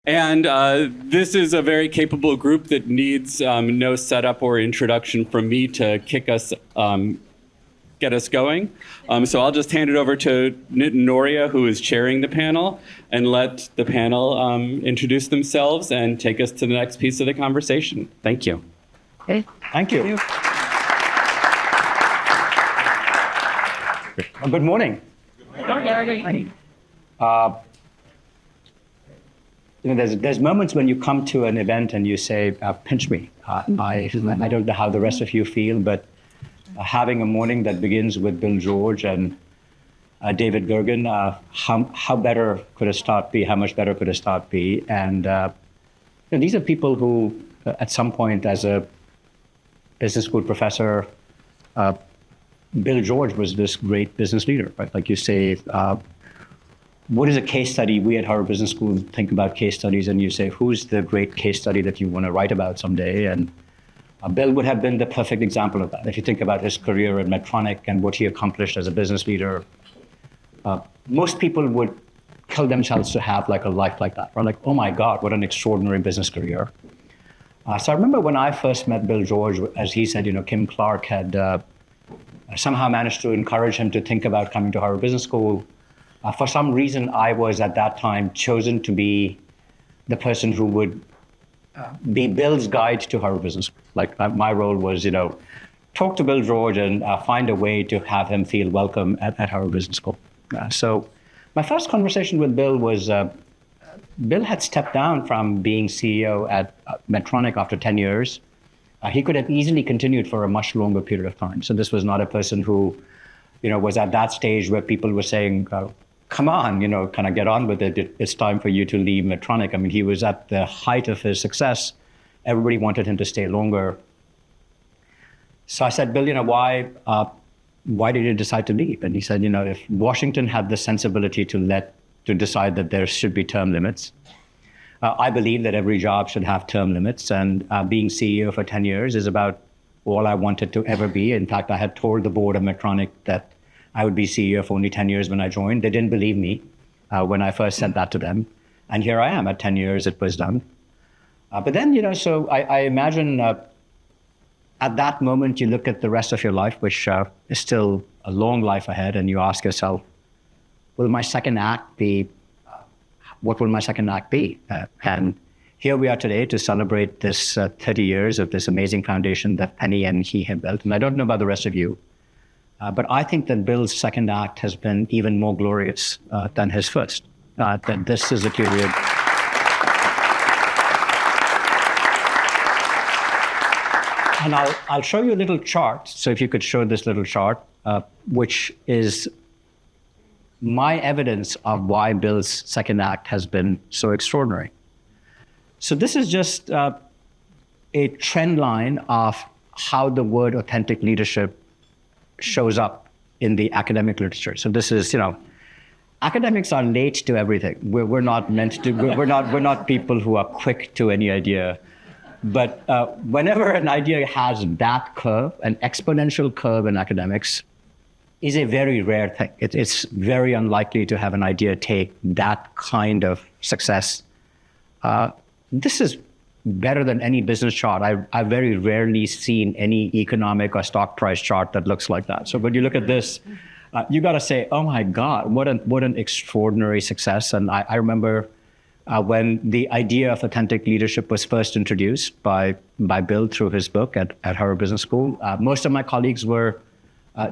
And this is a very capable group that needs no setup or introduction from me to kick us, get us going. So I'll just hand it over to Nitin Nohria, who is chairing the panel, and let the panel introduce themselves and take us to the next piece of the conversation. Thank you. Okay. Thank you. Well, good morning. Good morning. There's moments when you come to an event and you say, pinch me. I don't know how the rest of you feel, but having a morning that begins with Bill George and David Gergen, how better could a start be? How much better could a start be? And these are people who, at some point as a business school professor, Bill George was this great business leader, right? Like you say, what is a case study? We at Harvard Business School think about case studies, and you say, who's the great case study that you want to write about someday? And Bill would have been the perfect example of that. If you think about his career at Medtronic and what he accomplished as a business leader, most people would kill themselves to have like a life like that. Or like, oh my God, what an extraordinary business career. So I remember when I first met Bill George, as he said, Kim Clark had somehow managed to encourage him to think about coming to Harvard Business School. For some reason, I was at that time chosen to be the person who would be Bill's guide to Harvard Business School. Like my role was, talk to Bill George and find a way to have him feel welcome at Harvard Business School. So my first conversation with Bill was, Bill had stepped down from being CEO at Medtronic after 10 years. He could have easily continued for a much longer period of time. So this was not a person who, was at that stage where people were saying, come on, kind of get on with it. It's time for you to leave Medtronic. I mean, he was at the height of his success. Everybody wanted him to stay longer. So I said, Bill, why did you decide to leave? And he said, if Washington had the sensibility to decide that there should be term limits, I believe that every job should have term limits. And being CEO for 10 years is about all I wanted to ever be. In fact, I had told the board of Medtronic that I would be CEO for only 10 years when I joined. They didn't believe me when I first said that to them. And here I am. At 10 years, it was done. But then, so I imagine at that moment, you look at the rest of your life, which is still a long life ahead, and you ask yourself, will my second act be, what will my second act be? And here we are today to celebrate this 30 years of this amazing foundation that Penny and he have built. And I don't know about the rest of you, but I think that Bill's second act has been even more glorious than his first. That this is a period. And I'll show you a little chart. So if you could show this little chart, which is my evidence of why Bill's second act has been so extraordinary. So this is just a trend line of how the word authentic leadership shows up in the academic literature. So this is, academics are late to everything. We're not meant to. We're not people who are quick to any idea. But whenever an idea has that curve, an exponential curve in academics, is a very rare thing. It's very unlikely to have an idea take that kind of success. This is better than any business chart. I've very rarely seen any economic or stock price chart that looks like that. So when you look at this, you got to say, oh my God, what an extraordinary success. And I remember when the idea of authentic leadership was first introduced by Bill through his book at Harvard Business School, most of my colleagues were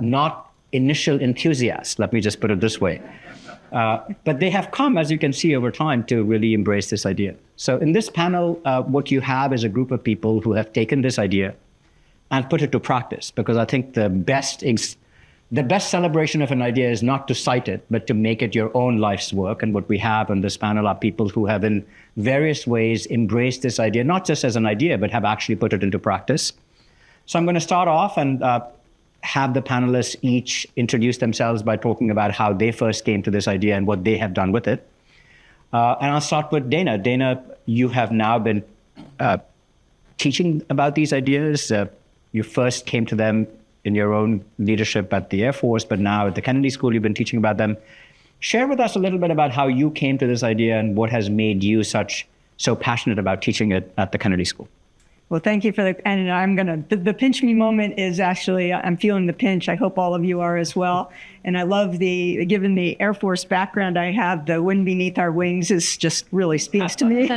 not initial enthusiasts, let me just put it this way. But they have come, as you can see over time, to really embrace this idea. So in this panel, what you have is a group of people who have taken this idea and put it to practice, because I think the best celebration of an idea is not to cite it, but to make it your own life's work. And what we have on this panel are people who have in various ways embraced this idea, not just as an idea, but have actually put it into practice. So I'm going to start off and have the panelists each introduce themselves by talking about how they first came to this idea and what they have done with it. And I'll start with Dana. Dana, you have now been teaching about these ideas. You first came to them in your own leadership at the Air Force, but now at the Kennedy School, you've been teaching about them. Share with us a little bit about how you came to this idea and what has made you such so passionate about teaching it at the Kennedy School. Well, thank you for and I'm the pinch me moment is actually, I'm feeling the pinch. I hope all of you are as well. And I love given the Air Force background I have, the wind beneath our wings is just really speaks to me.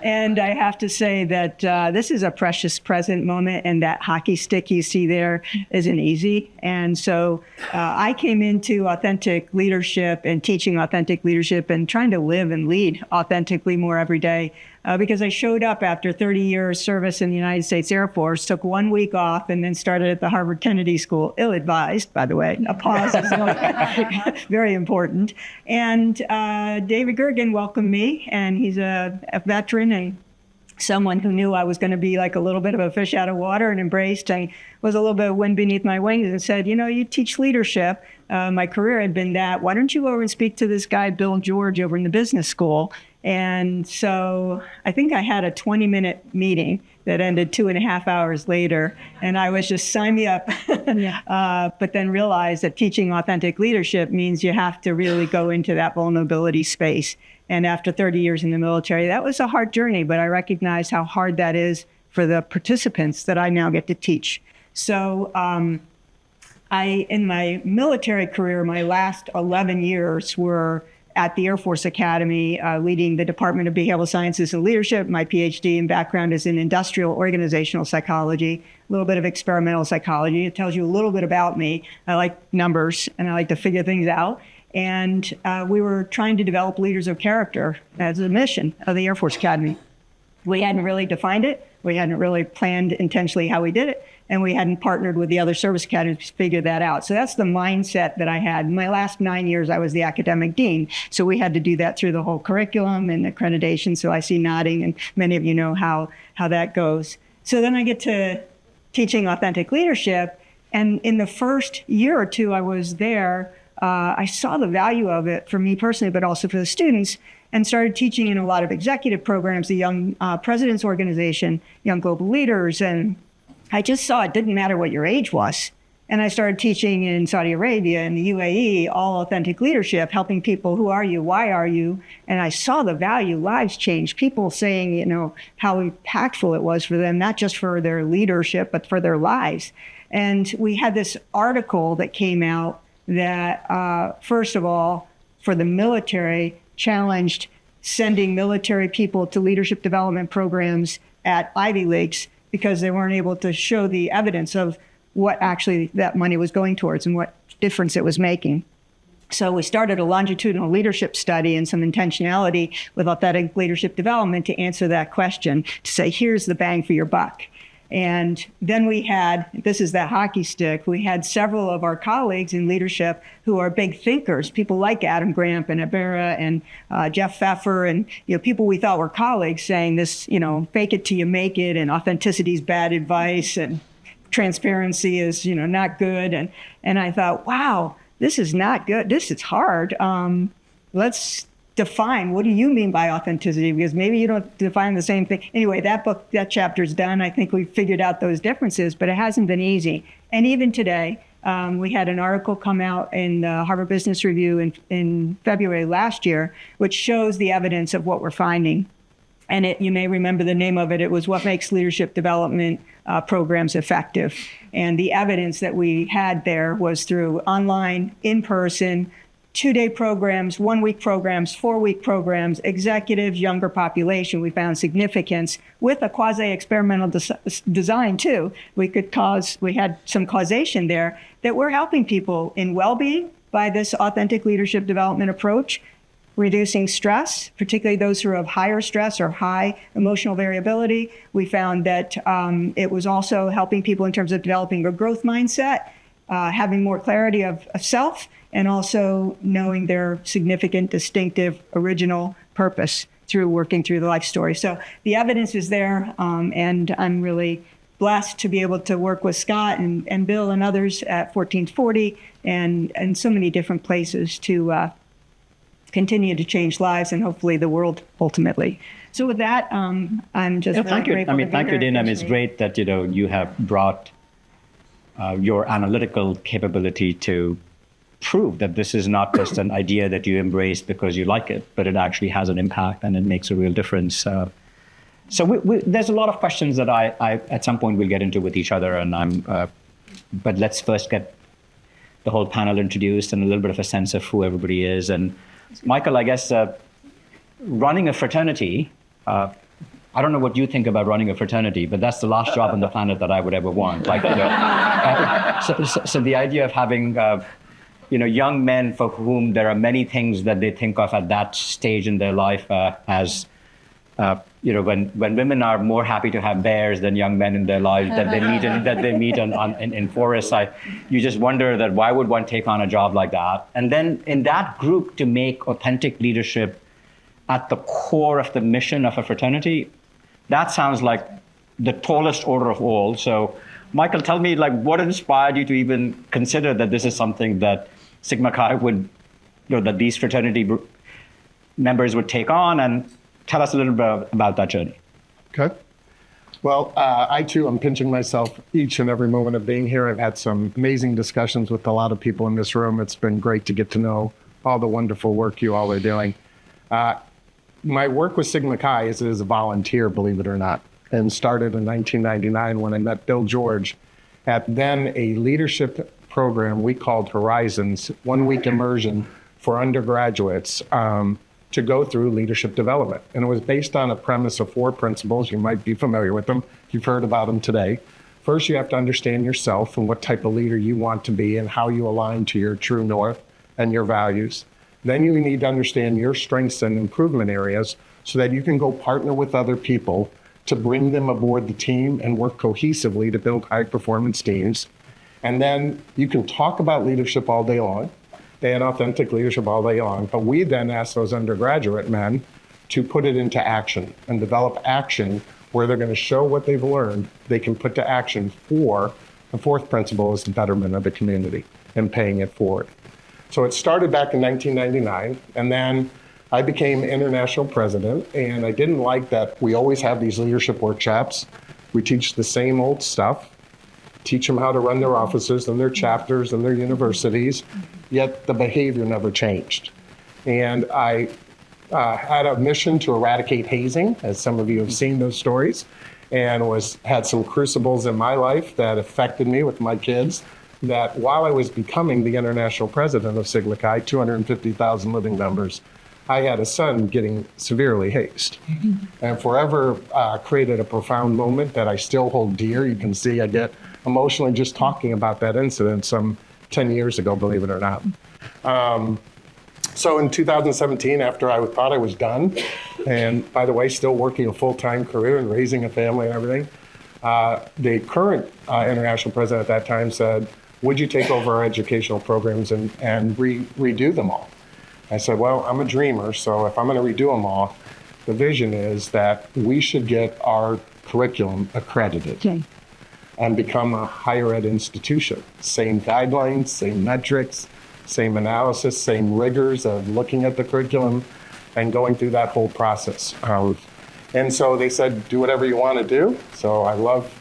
And I have to say that this is a precious present moment, and that hockey stick you see there isn't easy. And so I came into authentic leadership and teaching authentic leadership and trying to live and lead authentically more every day. Because I showed up after 30 years service in the United States Air Force, took 1 week off, and then started at the Harvard Kennedy School, ill-advised, by the way. A pause is very important. And David Gergen welcomed me, and he's a veteran and someone who knew I was going to be like a little bit of a fish out of water, and embraced and was a little bit of wind beneath my wings, and said, you teach leadership. My career had been that. Why don't you go over and speak to this guy, Bill George, over in the business school? And so I think I had a 20-minute meeting that ended 2.5 hours later. And I was just, sign me up. But then realized that teaching authentic leadership means you have to really go into that vulnerability space. And after 30 years in the military, that was a hard journey, but I recognized how hard that is for the participants that I now get to teach. So in my military career, my last 11 years were at the Air Force Academy, leading the Department of Behavioral Sciences and Leadership. My PhD and background is in industrial organizational psychology, a little bit of experimental psychology. It tells you a little bit about me. I like numbers, and I like to figure things out. And we were trying to develop leaders of character as a mission of the Air Force Academy. We hadn't really defined it. We hadn't really planned intentionally how we did it. And we hadn't partnered with the other service academies to figure that out. So that's the mindset that I had. In my last 9 years, I was the academic dean. So we had to do that through the whole curriculum and accreditation. So I see nodding, and many of you know how that goes. So then I get to teaching authentic leadership. And in the first year or two I was there, I saw the value of it for me personally, but also for the students, and started teaching in a lot of executive programs, the Young Presidents Organization, Young Global Leaders. And I just saw it didn't matter what your age was. And I started teaching in Saudi Arabia and the UAE, all authentic leadership, helping people, who are you, why are you? And I saw the value, lives change, people saying, how impactful it was for them, not just for their leadership, but for their lives. And we had this article that came out that, first of all, for the military, challenged sending military people to leadership development programs at Ivy Leagues because they weren't able to show the evidence of what actually that money was going towards and what difference it was making. So we started a longitudinal leadership study and some intentionality with authentic leadership development to answer that question, to say, here's the bang for your buck. And then we had, this is that hockey stick, we had several of our colleagues in leadership who are big thinkers, people like Adam Grant and Abera and Jeff Pfeffer, and people we thought were colleagues saying this, fake it till you make it, and authenticity is bad advice, and transparency is, not good. And I thought, wow, this is not good. This is hard. Let's define, what do you mean by authenticity? Because maybe you don't define the same thing. Anyway, that chapter's done. I think we figured out those differences, but it hasn't been easy. And even today, we had an article come out in the Harvard Business Review in February last year, which shows the evidence of what we're finding. And you may remember the name of it. It was What Makes Leadership Development Programs Effective. And the evidence that we had there was through online, in-person, 2-day programs, 1-week programs, 4-week programs, executives, younger population. We found significance with a quasi-experimental design too. We had some causation there that we're helping people in well-being by this authentic leadership development approach, reducing stress, particularly those who have higher stress or high emotional variability. We found that it was also helping people in terms of developing a growth mindset, having more clarity of self, and also knowing their significant, distinctive, original purpose through working through the life story. So the evidence is there, and I'm really blessed to be able to work with Scott and Bill and others at 1440 and so many different places to continue to change lives and hopefully the world ultimately. So with that, I'm just really grateful. Thank you, Dina. It's great that you have brought your analytical capability to prove that this is not just an idea that you embrace because you like it, but it actually has an impact and it makes a real difference. So there's a lot of questions that I at some point we'll get into with each other, and but let's first get the whole panel introduced and a little bit of a sense of who everybody is. And Michael, I guess running a fraternity, I don't know what you think about running a fraternity, but that's the last job on the planet that I would ever want. Like, so the idea of having young men for whom there are many things that they think of at that stage in their life as when women are more happy to have bears than young men in their lives that they meet in forests, you just wonder that why would one take on a job like that? And then in that group to make authentic leadership at the core of the mission of a fraternity, that sounds like the tallest order of all. So, Michael, tell me, what inspired you to even consider that this is something that Sigma Chi would, that these fraternity members would take on, and tell us a little bit about that journey. Okay. Well, I too am pinching myself each and every moment of being here. I've had some amazing discussions with a lot of people in this room. It's been great to get to know all the wonderful work you all are doing. My work with Sigma Chi is as a volunteer, believe it or not, and started in 1999 when I met Bill George at then a leadership program we called Horizons, 1 week immersion for undergraduates to go through leadership development. And it was based on a premise of 4 principles. You might be familiar with them. You've heard about them today. First, you have to understand yourself and what type of leader you want to be and how you align to your true north and your values. Then you need to understand your strengths and improvement areas so that you can go partner with other people to bring them aboard the team and work cohesively to build high-performance teams. And then you can talk about leadership all day long, and authentic leadership all day long, but we then ask those undergraduate men to put it into action and develop action where they're going to show what they've learned they can put to action for the 4th principle is the betterment of the community and paying it forward. So it started back in 1999, and then I became international president, and I didn't like that we always have these leadership workshops. We teach the same old stuff, teach them how to run their offices and their chapters and their universities, yet the behavior never changed. And I had a mission to eradicate hazing, as some of you have seen those stories, and had some crucibles in my life that affected me with my kids, that while I was becoming the international president of Sigma Chi, 250,000 living members, I had a son getting severely hazed. And forever created a profound moment that I still hold dear. You can see I get emotionally just talking about that incident some 10 years ago, believe it or not. So in 2017, after I thought I was done, and by the way, still working a full-time career and raising a family and everything, the current international president at that time said, would you take over our educational programs and redo them all? I said, well, I'm a dreamer, so if I'm going to redo them all, the vision is that we should get our curriculum accredited and become a higher ed institution. Same guidelines, same metrics, same analysis, same rigors of looking at the curriculum and going through that whole process. And so they said, do whatever you want to do. So I love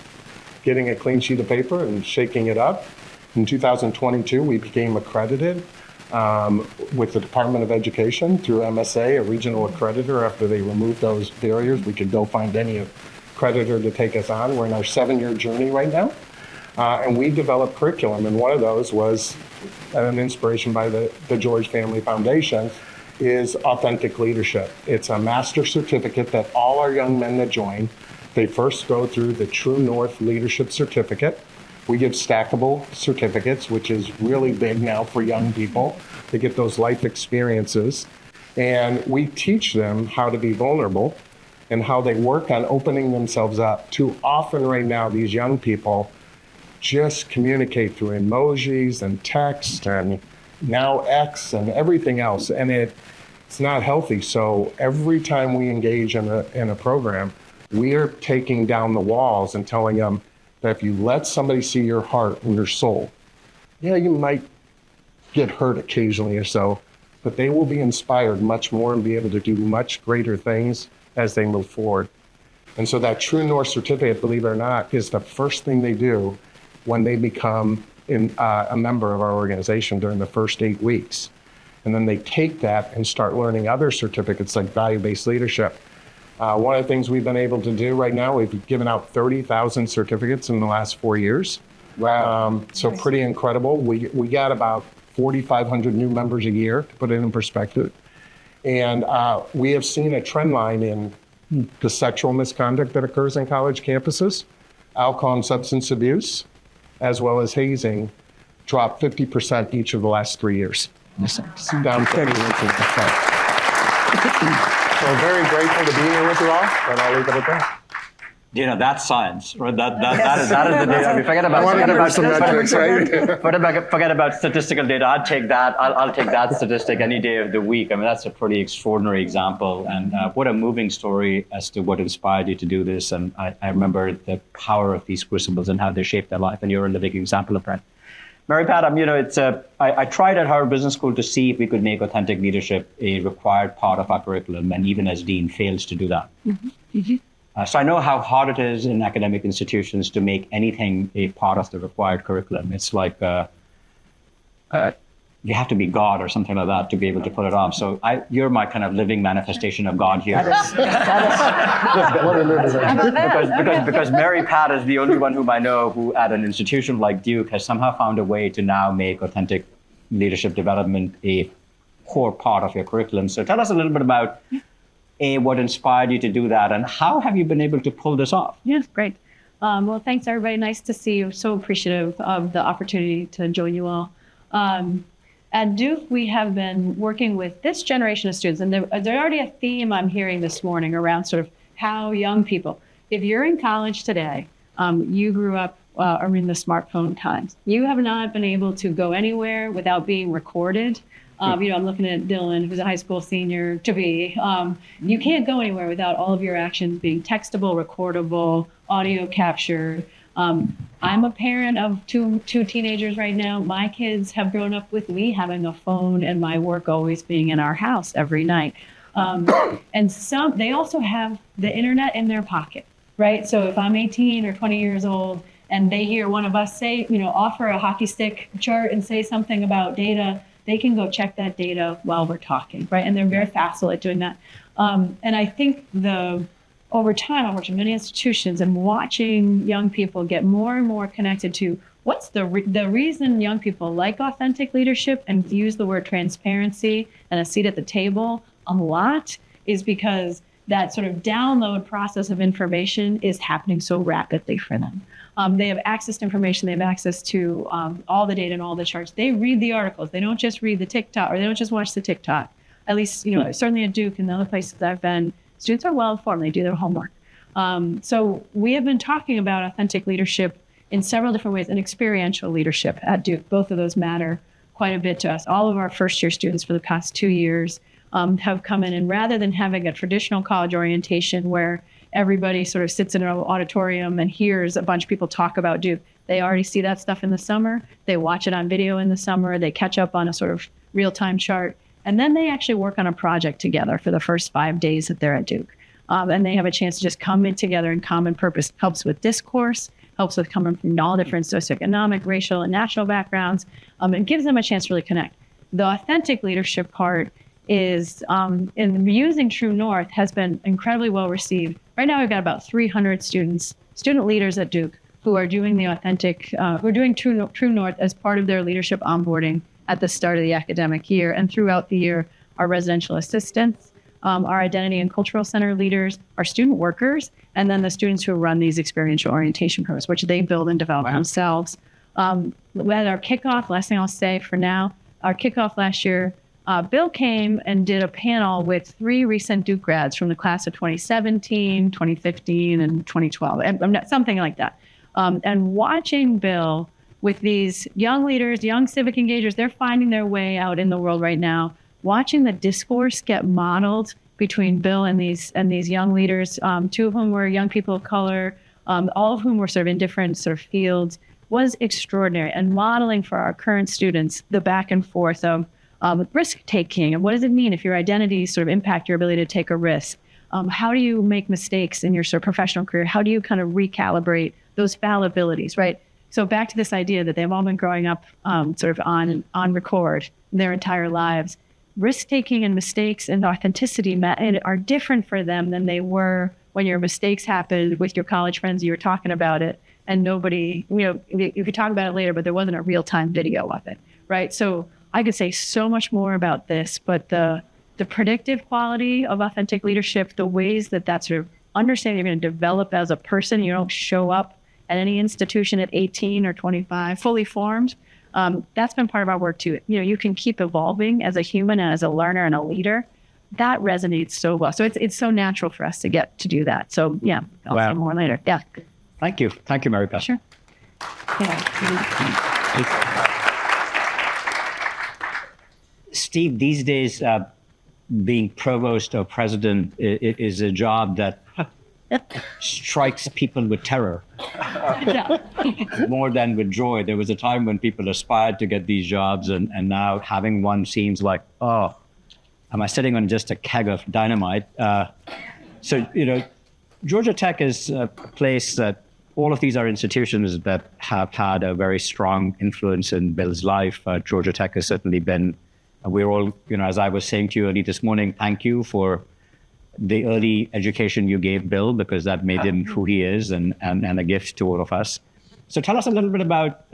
getting a clean sheet of paper and shaking it up. In 2022, we became accredited with the Department of Education through MSA, a regional accreditor. After they removed those barriers, we could go find any accreditor to take us on. We're in our 7-year journey right now. And we developed curriculum, and one of those was an inspiration by the George Family Foundation, is authentic leadership. It's a master certificate that all our young men that join, they first go through the True North Leadership Certificate. We give stackable certificates, which is really big now for young people. They get those life experiences. And we teach them how to be vulnerable and how they work on opening themselves up. Too often right now, these young people just communicate through emojis and text and now X and everything else. And it's not healthy. So every time we engage in a program, we are taking down the walls and telling them that if you let somebody see your heart and your soul, yeah, you might get hurt occasionally or so, but they will be inspired much more and be able to do much greater things as they move forward. And so that True North certificate, believe it or not, is the first thing they do when they become a member of our organization during the first 8 weeks. And then they take that and start learning other certificates like value-based leadership. One of the things we've been able to do right now, we've given out 30,000 certificates in the last 4 years. Wow. So pretty incredible. We got about 4,500 new members a year, to put it in perspective. And we have seen a trend line in the sexual misconduct that occurs in college campuses, alcohol and substance abuse, as well as hazing, drop 50% each of the last 3 years. Down to 50%. So very grateful to be here with you all, and I'll leave it at that. That's science, right? That is the data. I mean, forget about statistical data. I'll take that. I'll take that statistic any day of the week. I mean, that's a pretty extraordinary example, and what a moving story as to what inspired you to do this. And I remember the power of these crucibles and how they shaped their life, and you're a living example of that. Mary Pat, I tried at Harvard Business School to see if we could make authentic leadership a required part of our curriculum, and even as dean, fails to do that. So I know how hard it is in academic institutions to make anything a part of the required curriculum. It's like you have to be God or something like that to be able to pull it off. So you're my kind of living manifestation of God here. Because Mary Pat is the only one whom I know who at an institution like Duke has somehow found a way to now make authentic leadership development a core part of your curriculum. So tell us a little bit about what inspired you to do that, and how have you been able to pull this off? Yes, great. Well, thanks, everybody. Nice to see you. So appreciative of the opportunity to join you all. At Duke, we have been working with this generation of students, and there's already a theme I'm hearing this morning around sort of how young people, if you're in college today, you grew up in the smartphone times. You have not been able to go anywhere without being recorded. I'm looking at Dylan, who's a high school senior to be. You can't go anywhere without all of your actions being textable, recordable, audio captured. I'm a parent of two teenagers right now. My kids have grown up with me having a phone and my work always being in our house every night. And they also have the internet in their pocket, right? So if I'm 18 or 20 years old and they hear one of us say, offer a hockey stick chart and say something about data, they can go check that data while we're talking, right? And they're very facile at doing that. And I think over time, I've worked in many institutions and watching young people get more and more connected to what's the reason young people like authentic leadership and use the word transparency and a seat at the table a lot is because that sort of download process of information is happening so rapidly for them. They have access to information. They have access to all the data and all the charts. They read the articles. They don't just read the TikTok, or they don't just watch the TikTok. At least, certainly at Duke and the other places I've been, students are well informed. They do their homework. So we have been talking about authentic leadership in several different ways, and experiential leadership at Duke. Both of those matter quite a bit to us. All of our first-year students for the past 2 years have come in, and rather than having a traditional college orientation where everybody sort of sits in an auditorium and hears a bunch of people talk about Duke, they already see that stuff in the summer. They watch it on video in the summer. They catch up on a sort of real-time chart. And then they actually work on a project together for the first 5 days that they're at Duke. And they have a chance to just come in together in common purpose. Helps with discourse, helps with coming from all different socioeconomic, racial, and national backgrounds. It gives them a chance to really connect. The authentic leadership part is, in using True North, has been incredibly well received. Right now, we've got about 300 student leaders at Duke who are doing the authentic, who are doing True North as part of their leadership onboarding at the start of the academic year. And throughout the year, our residential assistants, our identity and cultural center leaders, our student workers, and then the students who run these experiential orientation programs, which they build and develop themselves. At our kickoff, last thing I'll say for now, our kickoff last year, Bill came and did a panel with 3 recent Duke grads from the class of 2017, 2015, and 2012, and something like that. And watching Bill with these young leaders, young civic engagers, they're finding their way out in the world right now. Watching the discourse get modeled between Bill and these young leaders, 2 of whom were young people of color, all of whom were sort of in different sort of fields, was extraordinary. And modeling for our current students the back and forth of risk taking, and what does it mean if your identity sort of impact your ability to take a risk? How do you make mistakes in your sort of professional career? How do you kind of recalibrate those fallibilities, right? So back to this idea that they've all been growing up sort of on record their entire lives. Risk-taking and mistakes and authenticity are different for them than they were when your mistakes happened with your college friends. You were talking about it, and nobody, you could talk about it later, but there wasn't a real-time video of it, right? So I could say so much more about this, but the predictive quality of authentic leadership, the ways that sort of understanding you're going to develop as a person, you don't show up at any institution at 18 or 25 fully formed. That's been part of our work too. You can keep evolving as a human and as a learner and a leader. That resonates so well. So it's so natural for us to get to do that. So yeah, I'll say more later. Yeah. Thank you, Mary Beth. Sure. Yeah. Steve, these days, being provost or president is a job that strikes people with terror more than with joy. There was a time when people aspired to get these jobs, and now having one seems like, oh, am I sitting on just a keg of dynamite? So, Georgia Tech is a place that all of these are institutions that have had a very strong influence in Bill's life. Georgia Tech has certainly been, we're all, as I was saying to you early this morning, thank you for the early education you gave Bill, because that made him who he is and a gift to all of us. So tell us a little bit about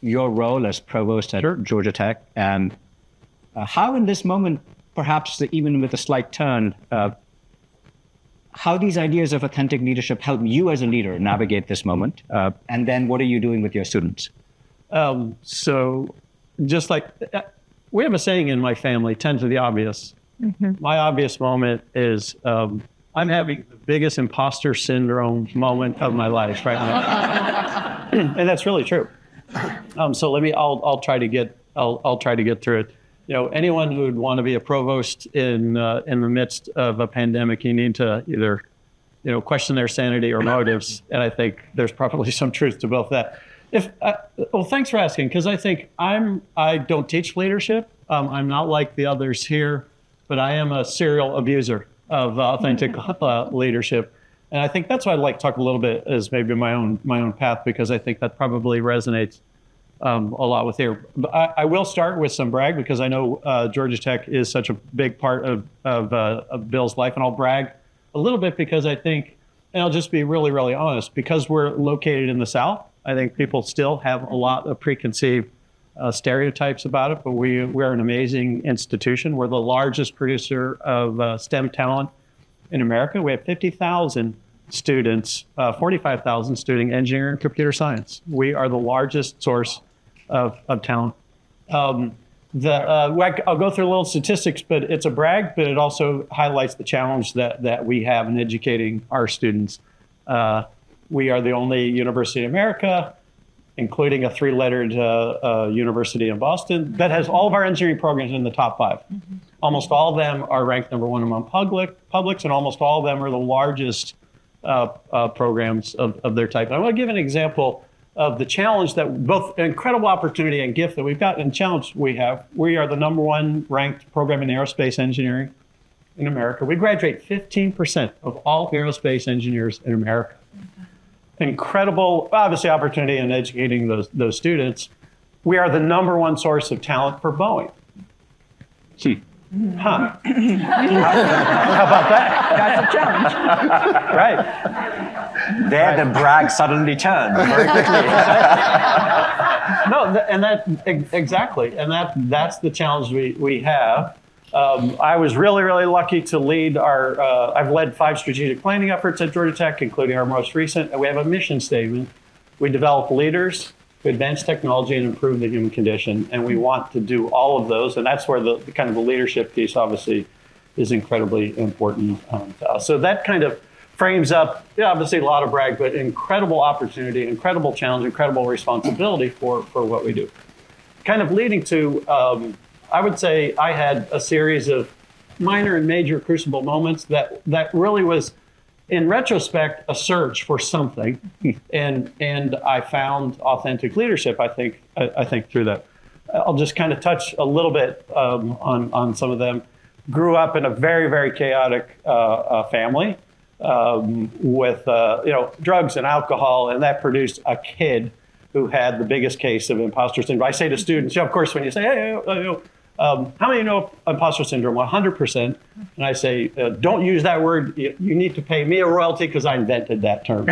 your role as provost at Georgia Tech, and how in this moment, perhaps even with a slight turn, how these ideas of authentic leadership help you as a leader navigate this moment. And then what are you doing with your students? So just like, we have a saying in my family, 10 to the obvious. Mm-hmm. My obvious moment is I'm having the biggest imposter syndrome moment of my life right now. And that's really true. So I'll try to get through it. Anyone who would want to be a provost in the midst of a pandemic, you need to either, question their sanity or motives. And I think there's probably some truth to both that. Well, thanks for asking, because I think I don't teach leadership. I'm not like the others here, but I am a serial abuser of authentic leadership. And I think that's why I'd like to talk a little bit as maybe my own path, because I think that probably resonates a lot with here. But I will start with some brag, because I know Georgia Tech is such a big part of Bill's life, and I'll brag a little bit because I think, and I'll just be really, really honest, because we're located in the South, I think people still have a lot of preconceived stereotypes about it, but we're an amazing institution. We're the largest producer of STEM talent in America. We have 50,000 students, 45,000 studying engineering and computer science. We are the largest source of talent. I'll go through a little statistics, but it's a brag, but it also highlights the challenge that we have in educating our students. We are the only university in America, including a 3-lettered university in Boston, that has all of our engineering programs in the top 5. Mm-hmm. Almost all of them are ranked number 1 among publics, and almost all of them are the largest programs of their type. And I want to give an example of the challenge that both incredible opportunity and gift that we've got and challenge we have. We are the number 1 ranked program in aerospace engineering in America. We graduate 15% of all aerospace engineers in America. Incredible, obviously, opportunity in educating those students. We are the number 1 source of talent for Boeing. How about that? That's a challenge. Right. There, the brag suddenly turned very quickly. No, and that exactly, and that's the challenge we have. I was really, really lucky to lead I've led 5 strategic planning efforts at Georgia Tech, including our most recent, and we have a mission statement. We develop leaders who advance technology and improve the human condition, and we want to do all of those, and that's where the kind of the leadership piece obviously is incredibly important to us. So that kind of frames up, obviously a lot of brag, but incredible opportunity, incredible challenge, incredible responsibility for what we do. Kind of leading to, I would say I had a series of minor and major crucible moments that really was, in retrospect, a search for something, and I found authentic leadership. I think through that. I'll just kind of touch a little bit on some of them. Grew up in a very, very chaotic family with drugs and alcohol, and that produced a kid who had the biggest case of imposter syndrome. I say to students, of course, when you say, hey, how many know imposter syndrome? 100%. And I say, don't use that word. You need to pay me a royalty because I invented that term.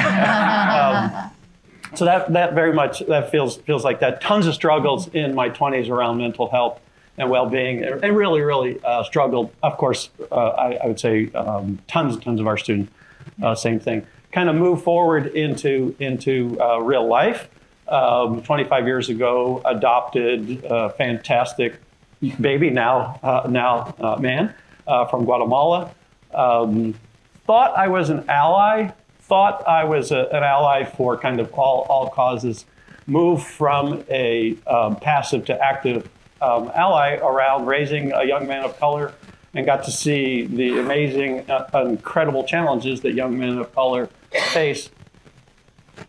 So that very much, that feels like that. Tons of struggles in my 20s around mental health and well-being, and really struggled. Of course, I would say tons of our students, same thing. Kind of move forward into real life. 25 years ago, adopted a fantastic baby, now man, from Guatemala. Thought I was an ally. Thought I was an ally for kind of all causes. Moved from a passive to active ally around raising a young man of color, and got to see the amazing, incredible challenges that young men of color face.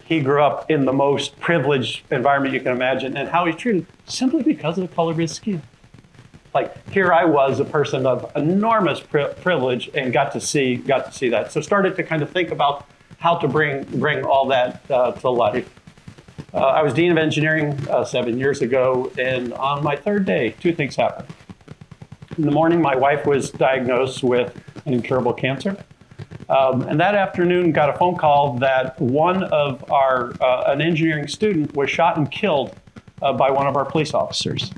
He grew up in the most privileged environment you can imagine, and how he's treated simply because of the color of his skin. Like, here I was, a person of enormous privilege, and got to see that. So started to kind of think about how to bring all that to life. I was dean of engineering 7 years ago, and on my third day, two things happened. In the morning, my wife was diagnosed with an incurable cancer. And that afternoon, got a phone call that one of an engineering student was shot and killed by one of our police officers.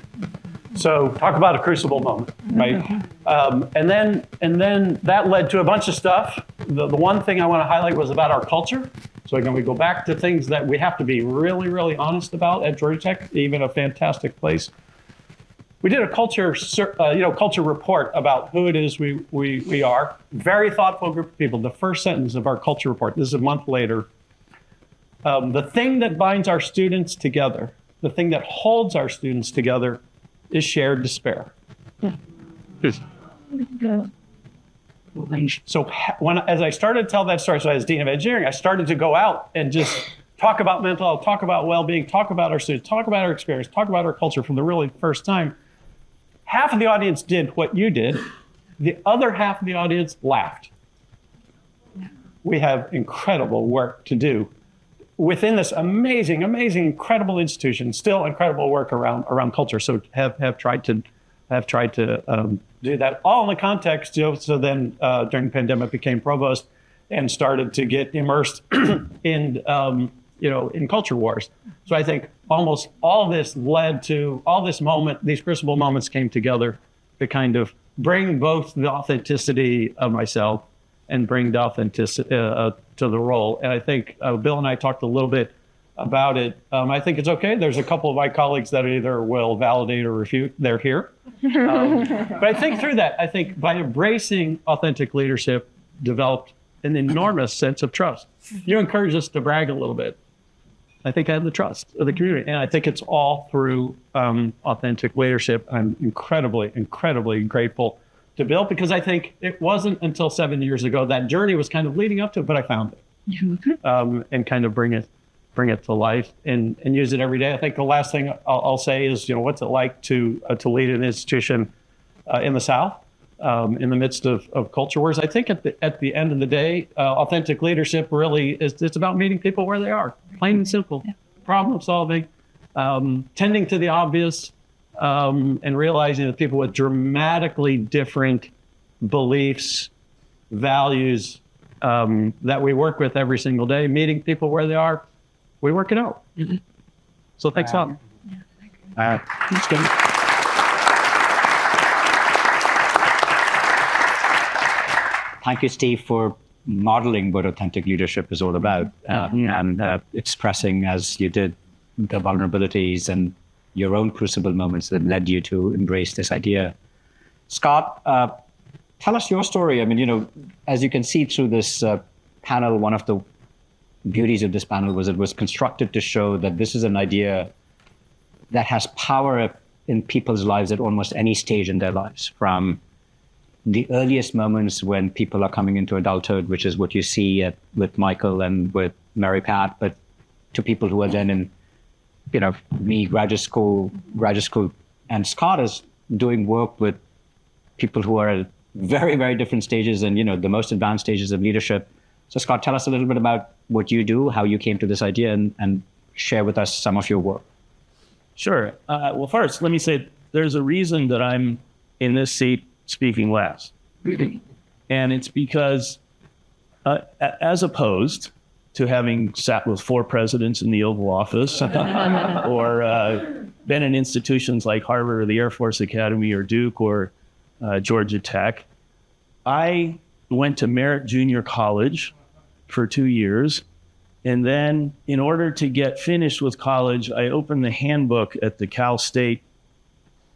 So talk about a crucible moment, right? And then that led to a bunch of stuff. The one thing I want to highlight was about our culture. So again, we go back to things that we have to be really honest about at Georgia Tech, even a fantastic place. We did a culture report about who it is we are. Very thoughtful group of people. The first sentence of our culture report, this is a month later. The thing that binds our students together, the thing that holds our students together, is shared despair. So as I started to tell that story, so as dean of engineering, I started to go out and just talk about mental health, talk about well-being, talk about our students, talk about our experience, talk about our culture from the really first time. Half of the audience did what you did. The other half of the audience laughed. We have incredible work to do within this amazing, incredible institution. Still incredible work around culture. So have tried to do that, all in the context. So then during the pandemic, became provost and started to get immersed in culture wars. So I think almost all this led to these crucible moments came together to kind of bring both the authenticity of myself and bring the authenticity to the role. And I think Bill and I talked a little bit about it. I think it's okay. There's a couple of my colleagues that either will validate or refute. They're here. But I think through that, I think by embracing authentic leadership, developed an enormous sense of trust. You encourage us to brag a little bit. I think I have the trust of the community. And I think it's all through authentic leadership. I'm incredibly grateful to Bill, because I think it wasn't until 7 years ago that journey was kind of leading up to it, but I found it and kind of bring it to life and use it every day. I think the last thing I'll say is, what's it like to lead an institution in the South in the midst of culture wars? I think at the end of the day, authentic leadership really it's about meeting people where they are, plain and simple, problem solving, tending to the obvious, and realizing that people with dramatically different beliefs, values that we work with every single day, meeting people where they are, we work it out. So thanks a lot. That's good. Thank you, Steve, for modeling what authentic leadership is all about and expressing, as you did, the vulnerabilities and your own crucible moments that led you to embrace this idea. Scott, tell us your story. I mean, as you can see through this panel, one of the beauties of this panel was it was constructed to show that this is an idea that has power in people's lives at almost any stage in their lives, from the earliest moments when people are coming into adulthood, which is what you see with Michael and with Mary Pat, but to people who are then in, me, graduate school, and Scott is doing work with people who are at very, very different stages and, the most advanced stages of leadership. So Scott, tell us a little bit about what you do, how you came to this idea, and share with us some of your work? Sure. Well, first, let me say there's a reason that I'm in this seat speaking last. And it's because, as opposed to having sat with 4 presidents in the Oval Office or been in institutions like Harvard or the Air Force Academy or Duke or Georgia Tech, I went to Merritt Junior College for 2 years. And then in order to get finished with college, I opened the handbook at the Cal State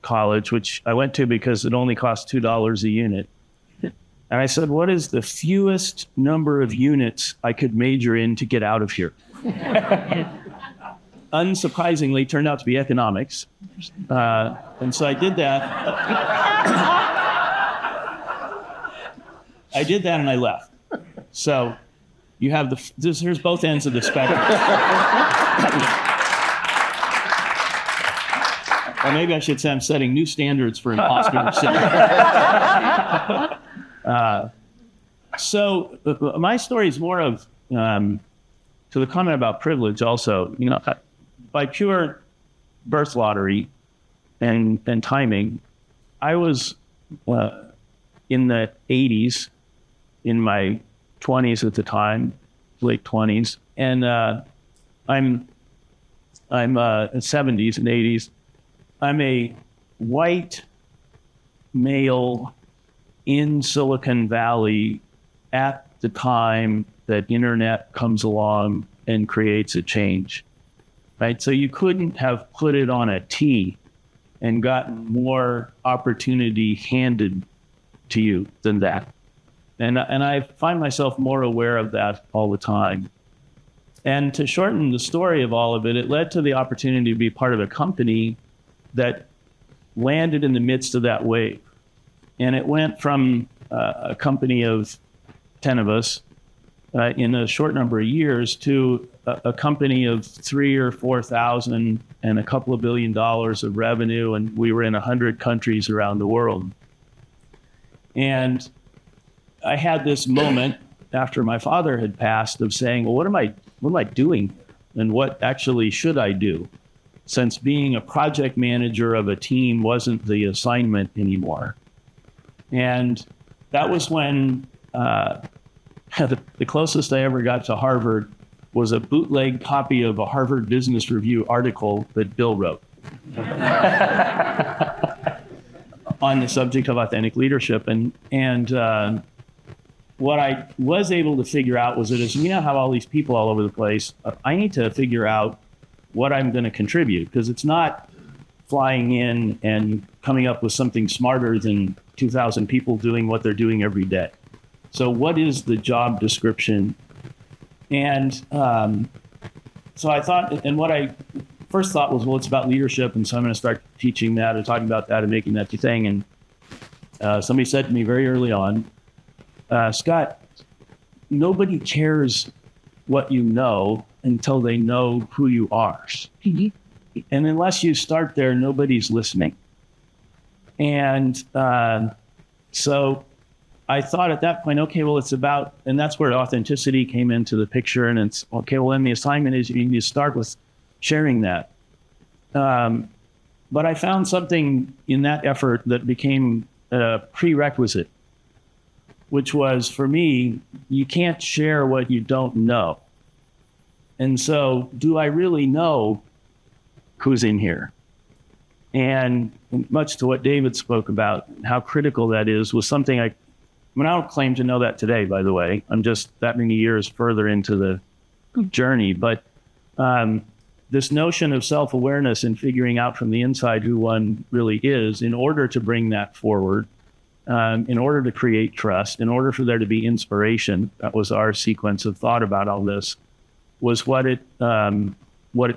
College, which I went to because it only cost $2 a unit. And I said, what is the fewest number of units I could major in to get out of here? Unsurprisingly, it turned out to be economics. And so I did that. I did that and I left. So you have here's both ends of the spectrum. Or maybe I should say I'm setting new standards for imposter syndrome. So my story is more of, to the comment about privilege also, by pure birth lottery and timing, I was in the 80s, in my 20s at the time, late 20s, and I'm 70s and 80s. I'm a white male in Silicon Valley at the time that internet comes along and creates a change, right? So you couldn't have put it on a T and gotten more opportunity handed to you than that. And I find myself more aware of that all the time. And to shorten the story of all of it, it led to the opportunity to be part of a company that landed in the midst of that wave. And it went from a company of 10 of us in a short number of years to a company of 3,000 or 4,000 and a couple of $1 billion of revenue. And we were in 100 countries around the world. And I had this moment after my father had passed of saying, well, what am I doing? And what actually should I do? Since being a project manager of a team wasn't the assignment anymore. And that was when the closest I ever got to Harvard was a bootleg copy of a Harvard Business Review article that Bill wrote on the subject of authentic leadership. And what I was able to figure out was that as we now have all these people all over the place, I need to figure out what I'm going to contribute, because it's not flying in and coming up with something smarter than 2,000 people doing what they're doing every day. So what is the job description? And so I thought, and what I first thought was, well, it's about leadership. And so I'm going to start teaching that and talking about that and making that the thing. And somebody said to me very early on, Scott, nobody cares what you know until they know who you are. Mm-hmm. And unless you start there, nobody's listening. And so I thought at that point, okay, well, it's about, and that's where authenticity came into the picture. And it's, okay, well, then the assignment is you need to start with sharing that. But I found something in that effort that became a prerequisite, which was, for me, you can't share what you don't know. And so, do I really know who's in here? And much to what David spoke about, how critical that is, was something I don't claim to know that today, by the way. I'm just that many years further into the journey. But this notion of self-awareness and figuring out from the inside who one really is, in order to bring that forward, in order to create trust, in order for there to be inspiration, that was our sequence of thought about all this, was what it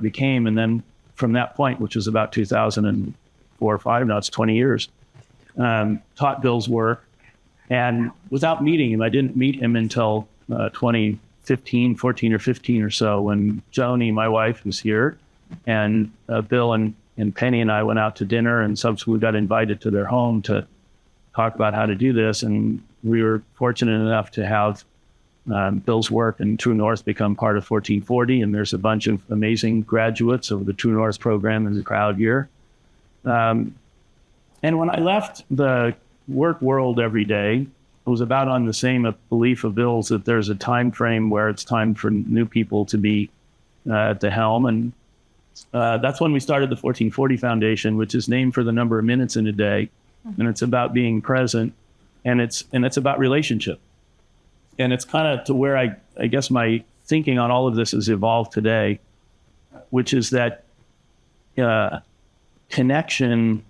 became. And then from that point, which was about 2004 or 5, now it's 20 years, taught Bill's work. And without meeting him, I didn't meet him until 2015, 14 or 15 or so, when Joni, my wife, was here, and Bill and Penny and I went out to dinner, and subsequently got invited to their home to talk about how to do this. And we were fortunate enough to have Bill's work and True North become part of 1440, and there's a bunch of amazing graduates of the True North program in the crowd here. And when I left the work world every day, it was about on the same belief of Bill's that there's a time frame where it's time for new people to be at the helm. And that's when we started the 1440 Foundation, which is named for the number of minutes in a day. And it's about being present, and it's about relationship. And it's kind of to where I guess my thinking on all of this has evolved today, which is that connection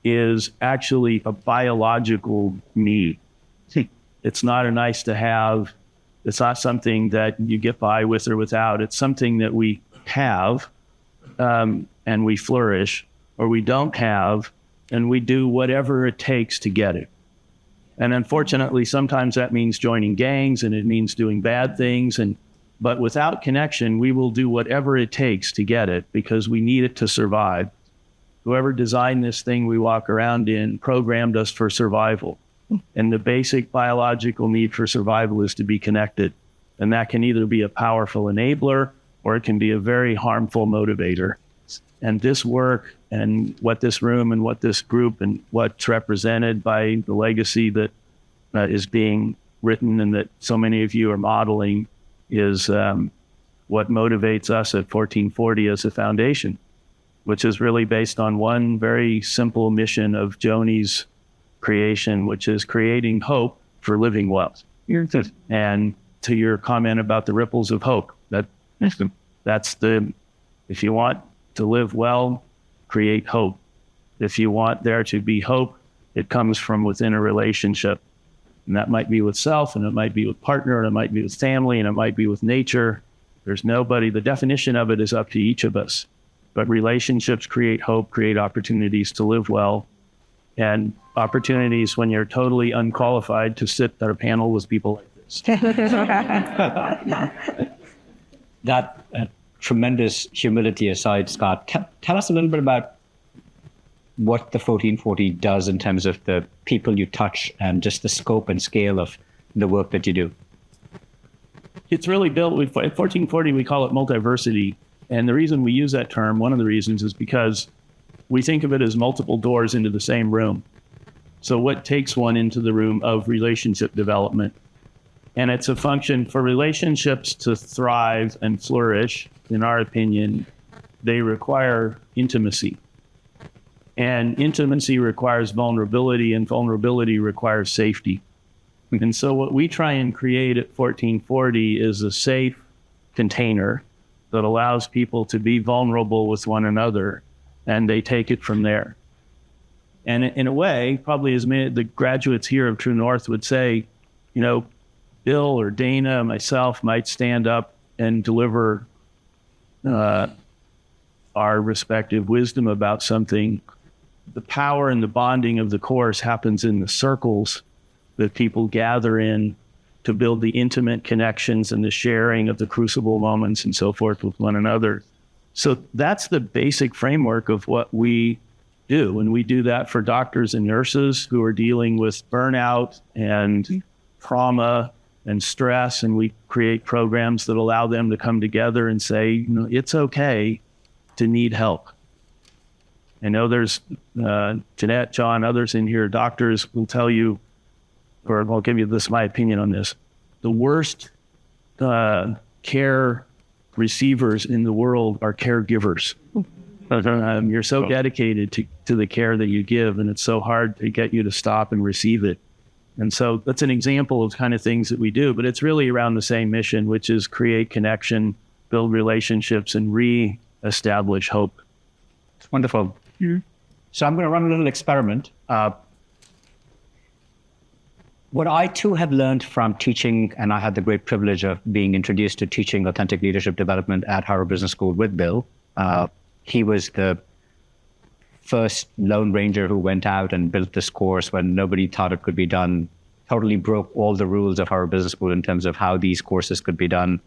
is actually a biological need. It's not a nice to have. It's not something that you get by with or without. It's something that we have and we flourish, or we don't have and we do whatever it takes to get it. And unfortunately, sometimes that means joining gangs and it means doing bad things. But without connection, we will do whatever it takes to get it because we need it to survive. Whoever designed this thing we walk around in programmed us for survival. And the basic biological need for survival is to be connected. And that can either be a powerful enabler or it can be a very harmful motivator. And this work and what this room and what this group and what's represented by the legacy that is being written and that so many of you are modeling is what motivates us at 1440 as a foundation, which is really based on one very simple mission of Joni's creation, which is creating hope for living well. And to your comment about the ripples of hope, that's the, if you want to live well, create hope. If you want there to be hope, it comes from within a relationship. And that might be with self, and it might be with partner, and it might be with family, and it might be with nature. There's nobody, the definition of it is up to each of us. But relationships create hope, create opportunities to live well, and opportunities when you're totally unqualified to sit at a panel with people like this. That tremendous humility aside, Scott, tell us a little bit about what the 1440 does in terms of the people you touch and just the scope and scale of the work that you do. It's really built with, at 1440, we call it multiversity. And the reason we use that term, one of the reasons, is because we think of it as multiple doors into the same room. So what takes one into the room of relationship development? And it's a function for relationships to thrive and flourish, in our opinion, they require intimacy. And intimacy requires vulnerability, and vulnerability requires safety. And so what we try and create at 1440 is a safe container that allows people to be vulnerable with one another, and they take it from there. And in a way, probably as many the graduates here of True North would say, you know, Bill or Dana, myself might stand up and deliver our respective wisdom about something. The power and the bonding of the course happens in the circles that people gather in to build the intimate connections and the sharing of the crucible moments and so forth with one another. So that's the basic framework of what we do. And we do that for doctors and nurses who are dealing with burnout and trauma and stress. And we create programs that allow them to come together and say, you know, it's okay to need help. I know there's Jeanette, John, others in here, doctors will tell you, or I'll give you this, my opinion on this. The worst care receivers in the world are caregivers. You're so dedicated to the care that you give, and it's so hard to get you to stop and receive it. And so that's an example of kind of things that we do, but it's really around the same mission, which is create connection, build relationships, and re-establish hope. It's wonderful. Mm-hmm. So I'm going to run a little experiment. What I too have learned from teaching, and I had the great privilege of being introduced to teaching authentic leadership development at Harvard Business School with Bill. He was the first Lone Ranger who went out and built this course when nobody thought it could be done, totally broke all the rules of Harvard Business School in terms of how these courses could be done.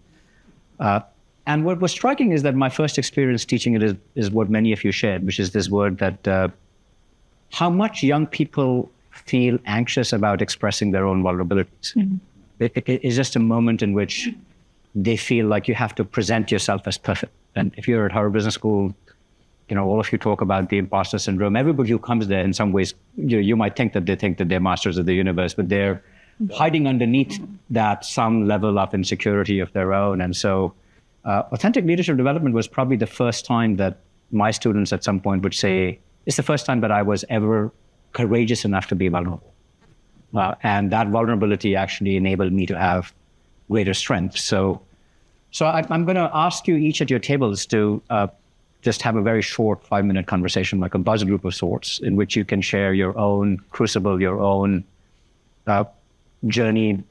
And what was striking is that my first experience teaching it is what many of you shared, which is this word that how much young people feel anxious about expressing their own vulnerabilities. Mm-hmm. it's just a moment in which they feel like you have to present yourself as perfect. And if you're at Harvard Business School, all of you talk about the imposter syndrome. Everybody who comes there, in some ways, you might think that they're masters of the universe, but they're hiding underneath that some level of insecurity of their own. And so authentic leadership development was probably the first time that my students at some point would say, it's the first time that I was ever courageous enough to be vulnerable. And that vulnerability actually enabled me to have greater strength. So I'm going to ask you each at your tables to just have a very short 5-minute conversation, like a buzz group of sorts, in which you can share your own crucible, your own journey,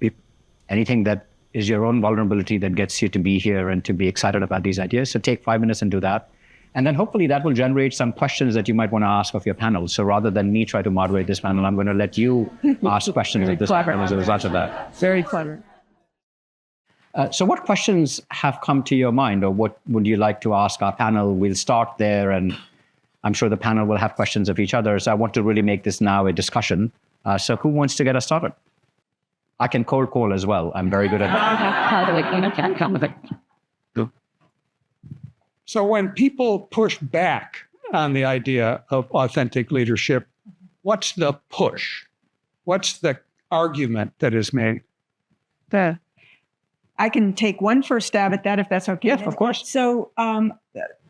anything that is your own vulnerability that gets you to be here and to be excited about these ideas. So take 5 minutes and do that. And then hopefully that will generate some questions that you might want to ask of your panel. So rather than me try to moderate this panel, I'm going to let you ask questions of this panel as a result of that. Very clever. So what questions have come to your mind, or what would you like to ask our panel? We'll start there, and I'm sure the panel will have questions of each other. So I want to really make this now a discussion. So who wants to get us started? I can cold call as well. I'm very good at that. So when people push back on the idea of authentic leadership, what's the push? What's the argument that is made? I can take one first stab at that, if that's okay. Yes, of course. So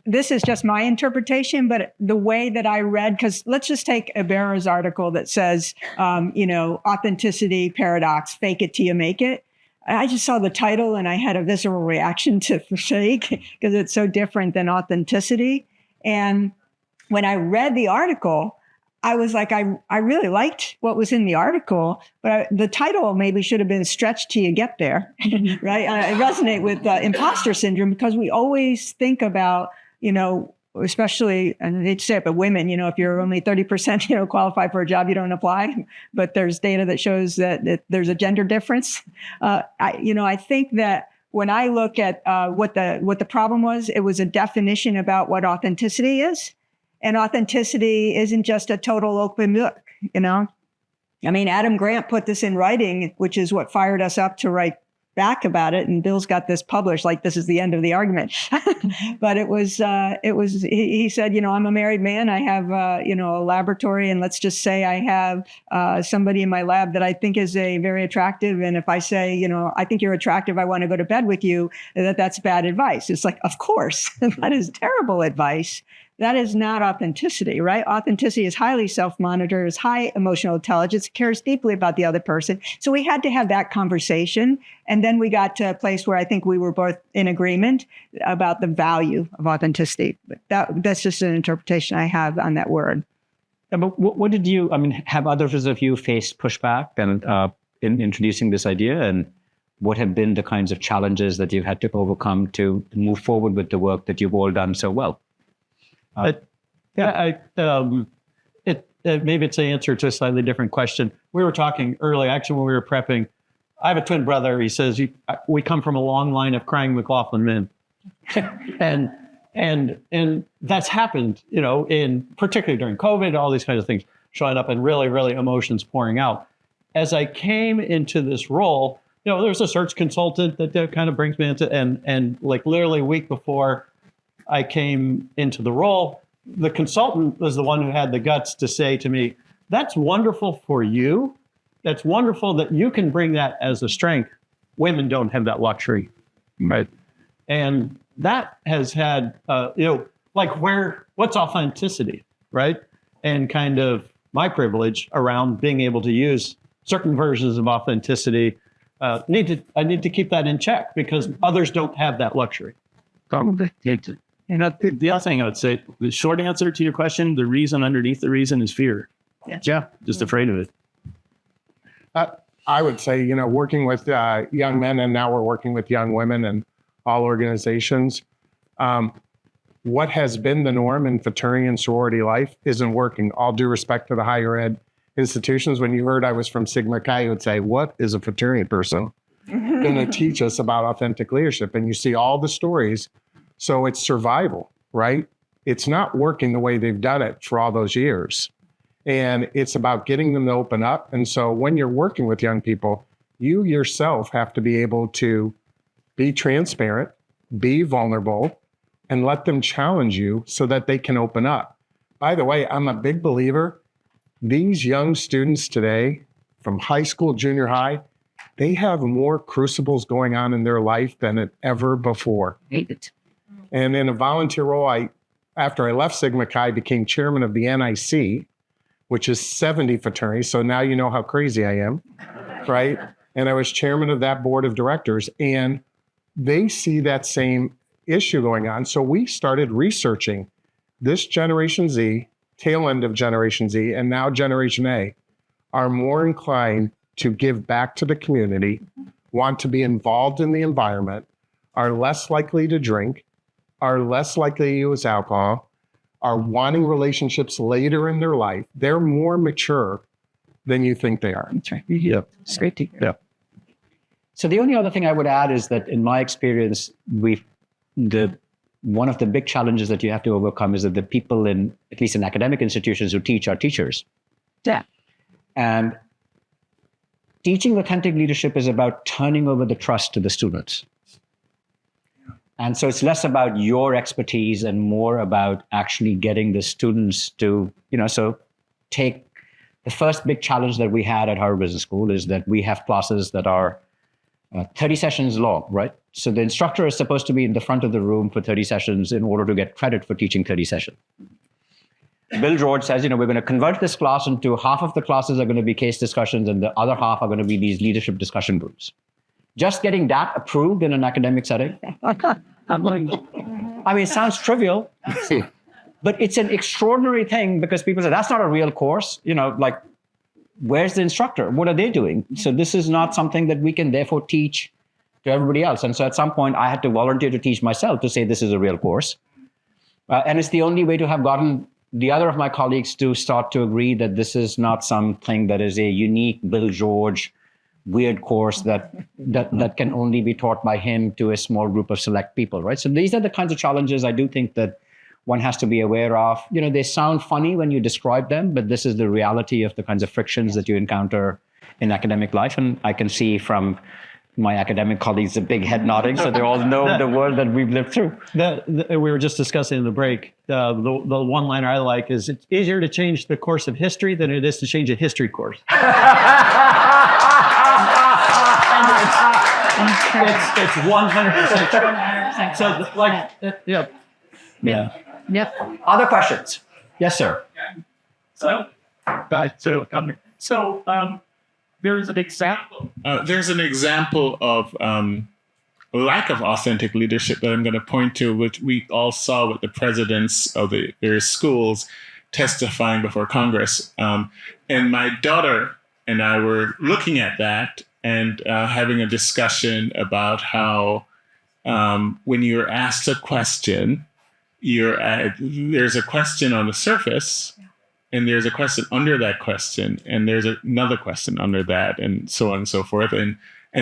this is just my interpretation, but the way that I read, because let's just take Ibarra's article that says, authenticity paradox, fake it till you make it. I just saw the title and I had a visceral reaction to fake because it's so different than authenticity. And when I read the article, I was like, I really liked what was in the article, but the title maybe should have been stretched till you get there, right? I resonate with imposter syndrome because we always think about, especially, and I hate to say it, but women, if you're only 30%, qualified for a job, you don't apply. But there's data that shows that there's a gender difference. I think that when I look at what the problem was, it was a definition about what authenticity is. And authenticity isn't just a total open book, Adam Grant put this in writing, which is what fired us up to write back about it. And Bill's got this published, like this is the end of the argument. But he said, I'm a married man. I have, a laboratory. And let's just say I have somebody in my lab that I think is very attractive. And if I say, I think you're attractive, I want to go to bed with you, that's bad advice. It's like, of course, that is terrible advice. That is not authenticity, right? Authenticity is highly self-monitored, is high emotional intelligence, cares deeply about the other person. So we had to have that conversation. And then we got to a place where I think we were both in agreement about the value of authenticity. But that's just an interpretation I have on that word. Yeah, but what did you, have others of you faced pushback and in introducing this idea? And what have been the kinds of challenges that you've had to overcome to move forward with the work that you've all done so well? Maybe it's an answer to a slightly different question. We were talking earlier, actually, when we were prepping. I have a twin brother. He says we come from a long line of crying McLaughlin men, and that's happened, in particularly during COVID, all these kinds of things showing up and really, really emotions pouring out. As I came into this role, there's a search consultant that kind of brings me into, and like literally a week before I came into the role, the consultant was the one who had the guts to say to me, that's wonderful for you. That's wonderful that you can bring that as a strength. Women don't have that luxury, right? And that has had, what's authenticity, right? And kind of my privilege around being able to use certain versions of authenticity. I need to keep that in check because others don't have that luxury. And the other thing I would say, the short answer to your question, the reason underneath the reason is fear. Yeah. Just afraid of it. I would say, working with young men, and now we're working with young women and all organizations, what has been the norm in fraternity and sorority life isn't working. All due respect to the higher ed institutions. When you heard I was from Sigma Chi, you would say, what is a fraternity person going to teach us about authentic leadership? And you see all the stories. So it's survival, right? It's not working the way they've done it for all those years. And it's about getting them to open up. And so when you're working with young people, You yourself have to be able to be transparent, be vulnerable, and let them challenge you so that they can open up. By the way, I'm a big believer. These young students today, from high school, junior high, they have more crucibles going on in their life than ever before. And in a volunteer role, after I left Sigma Chi, became chairman of the NIC, which is 70 fraternities. So now you know how crazy I am, right? And I was chairman of that board of directors, and they see that same issue going on. So we started researching this Generation Z, tail end of Generation Z, and now Generation A are more inclined to give back to the community, want to be involved in the environment, are less likely to drink, are less likely to use alcohol, are wanting relationships later in their life. They're more mature than you think they are. That's right. Yeah. It's great to hear. Yeah. So the only other thing I would add is that in my experience, one of the big challenges that you have to overcome is that the people in, at least in academic institutions, who teach are teachers. Yeah. And teaching authentic leadership is about turning over the trust to the students. And so it's less about your expertise and more about actually getting the students to, so take the first big challenge that we had at Harvard Business School is that we have classes that are 30 sessions long, right? So the instructor is supposed to be in the front of the room for 30 sessions in order to get credit for teaching 30 sessions. Bill George says, we're going to convert this class into half of the classes are going to be case discussions and the other half are going to be these leadership discussion groups. Just getting that approved in an academic setting. I mean, it sounds trivial, but it's an extraordinary thing because people say, that's not a real course. Where's the instructor? What are they doing? So this is not something that we can therefore teach to everybody else. And so at some point, I had to volunteer to teach myself to say this is a real course. And it's the only way to have gotten the other of my colleagues to start to agree that this is not something that is a unique Bill George weird course that can only be taught by him to a small group of select people, right? So these are the kinds of challenges I do think that one has to be aware of. They sound funny when you describe them, but this is the reality of the kinds of frictions that you encounter in academic life. And I can see from my academic colleagues a big head nodding, so they all know the world that we've lived through. We were just discussing in the break. The one-liner I like is, it's easier to change the course of history than it is to change a history course. It's 100% true. 100%. So, yeah. Yep. Other questions? Yes, sir. So there's an example. There's an example of lack of authentic leadership that I'm going to point to, which we all saw with the presidents of the various schools testifying before Congress. And my daughter and I were looking at that and having a discussion about how when you're asked a question, there's a question on the surface, and there's a question under that question, and there's another question under that, and so on and so forth. And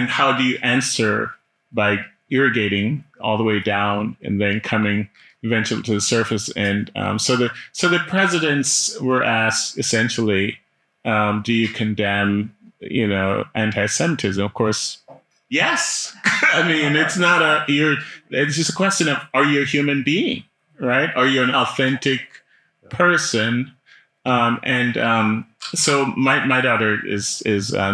how do you answer by irrigating all the way down and then coming eventually to the surface? And so the presidents were asked essentially, do you condemn, anti-Semitism? Of course, yes. I mean, it's just a question of, are you a human being, right? Are you an authentic person? So my daughter is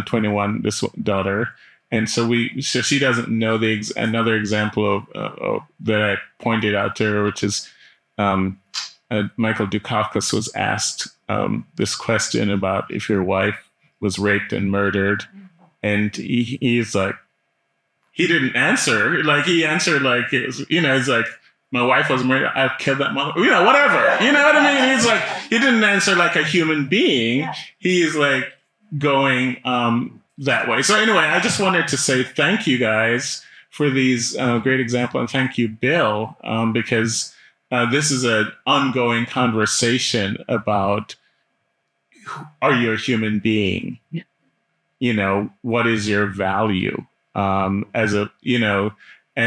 21, this daughter. And so she doesn't know another example of that I pointed out to her, which is Michael Dukakis was asked this question about if your wife was raped and murdered, and he's like, he didn't answer. Like he answered like it was, it's like, my wife was murdered, I killed that mother, whatever. You know what I mean? He's like, he didn't answer like a human being. He's like going that way. So anyway, I just wanted to say thank you guys for these great examples, and thank you, Bill, because this is an ongoing conversation about, are you a human being? What is your value and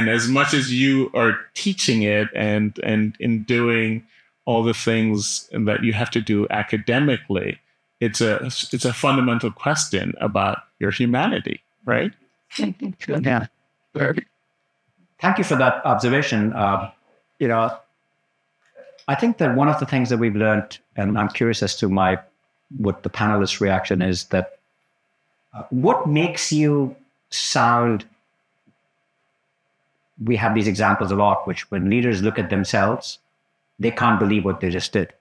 as much as you are teaching it and in doing all the things that you have to do academically, it's a fundamental question about your humanity, right? Yeah. Thank you for that observation. I think that one of the things that we've learned, and I'm curious as to what the panelists' reaction is, that what makes you sound, we have these examples a lot, which when leaders look at themselves, they can't believe what they just did.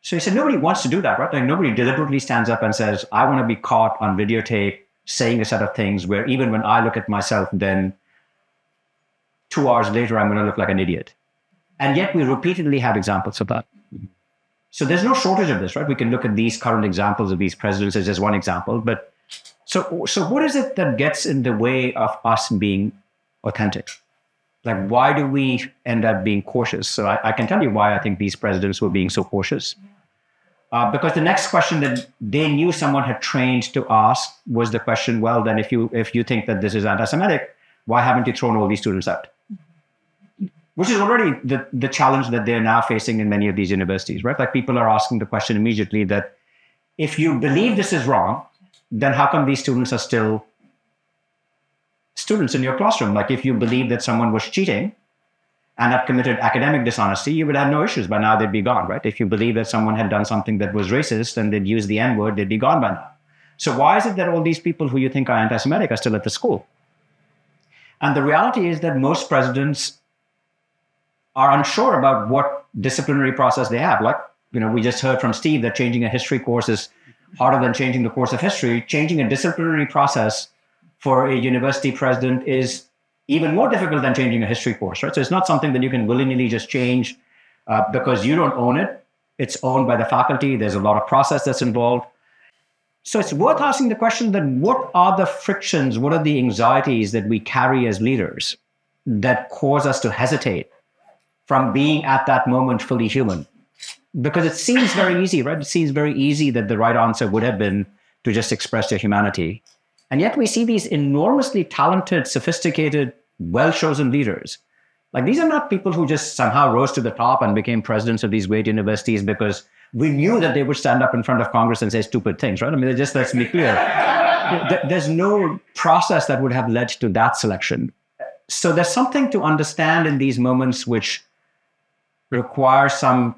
So he said, nobody wants to do that, right? Like nobody deliberately stands up and says, I want to be caught on videotape saying a set of things where even when I look at myself, then 2 hours later, I'm going to look like an idiot. And yet we repeatedly have examples of that. So there's no shortage of this, right? We can look at these current examples of these presidents as just one example. But so what is it that gets in the way of us being authentic? Like, why do we end up being cautious? So I can tell you why I think these presidents were being so cautious. Because the next question that they knew someone had trained to ask was the question, well, then if you think that this is anti-Semitic, why haven't you thrown all these students out? Which is already the challenge that they're now facing in many of these universities, right? Like people are asking the question immediately that if you believe this is wrong, then how come these students are still students in your classroom? Like if you believe that someone was cheating and had committed academic dishonesty, you would have no issues. By now, they'd be gone, right? If you believe that someone had done something that was racist and they'd use the N-word, they'd be gone by now. So why is it that all these people who you think are anti-Semitic are still at the school? And the reality is that most presidents are unsure about what disciplinary process they have. Like, we just heard from Steve that changing a history course is harder than changing the course of history. Changing a disciplinary process for a university president is even more difficult than changing a history course, right? So it's not something that you can willy-nilly just change because you don't own it. It's owned by the faculty. There's a lot of process that's involved. So it's worth asking the question that what are the frictions, what are the anxieties that we carry as leaders that cause us to hesitate from being at that moment fully human? Because it seems very easy, right? It seems very easy that the right answer would have been to just express your humanity. And yet we see these enormously talented, sophisticated, well-chosen leaders. Like these are not people who just somehow rose to the top and became presidents of these great universities because we knew that they would stand up in front of Congress and say stupid things, right? I mean, just let's be clear. There's no process that would have led to that selection. So there's something to understand in these moments which require some,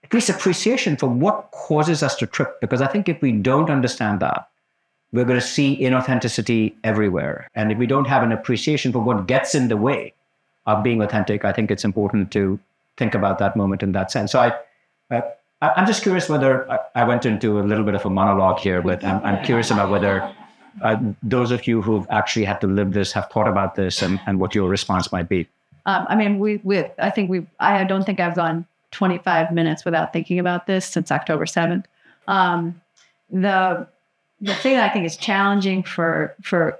at least appreciation for what causes us to trip. Because I think if we don't understand that, we're going to see inauthenticity everywhere. And if we don't have an appreciation for what gets in the way of being authentic, I think it's important to think about that moment in that sense. So I'm just curious whether I went into a little bit of a monologue here, but I'm curious about whether those of you who've actually had to live this have thought about this and what your response might be. I don't think I've gone 25 minutes without thinking about this since October 7th. The thing that I think is challenging for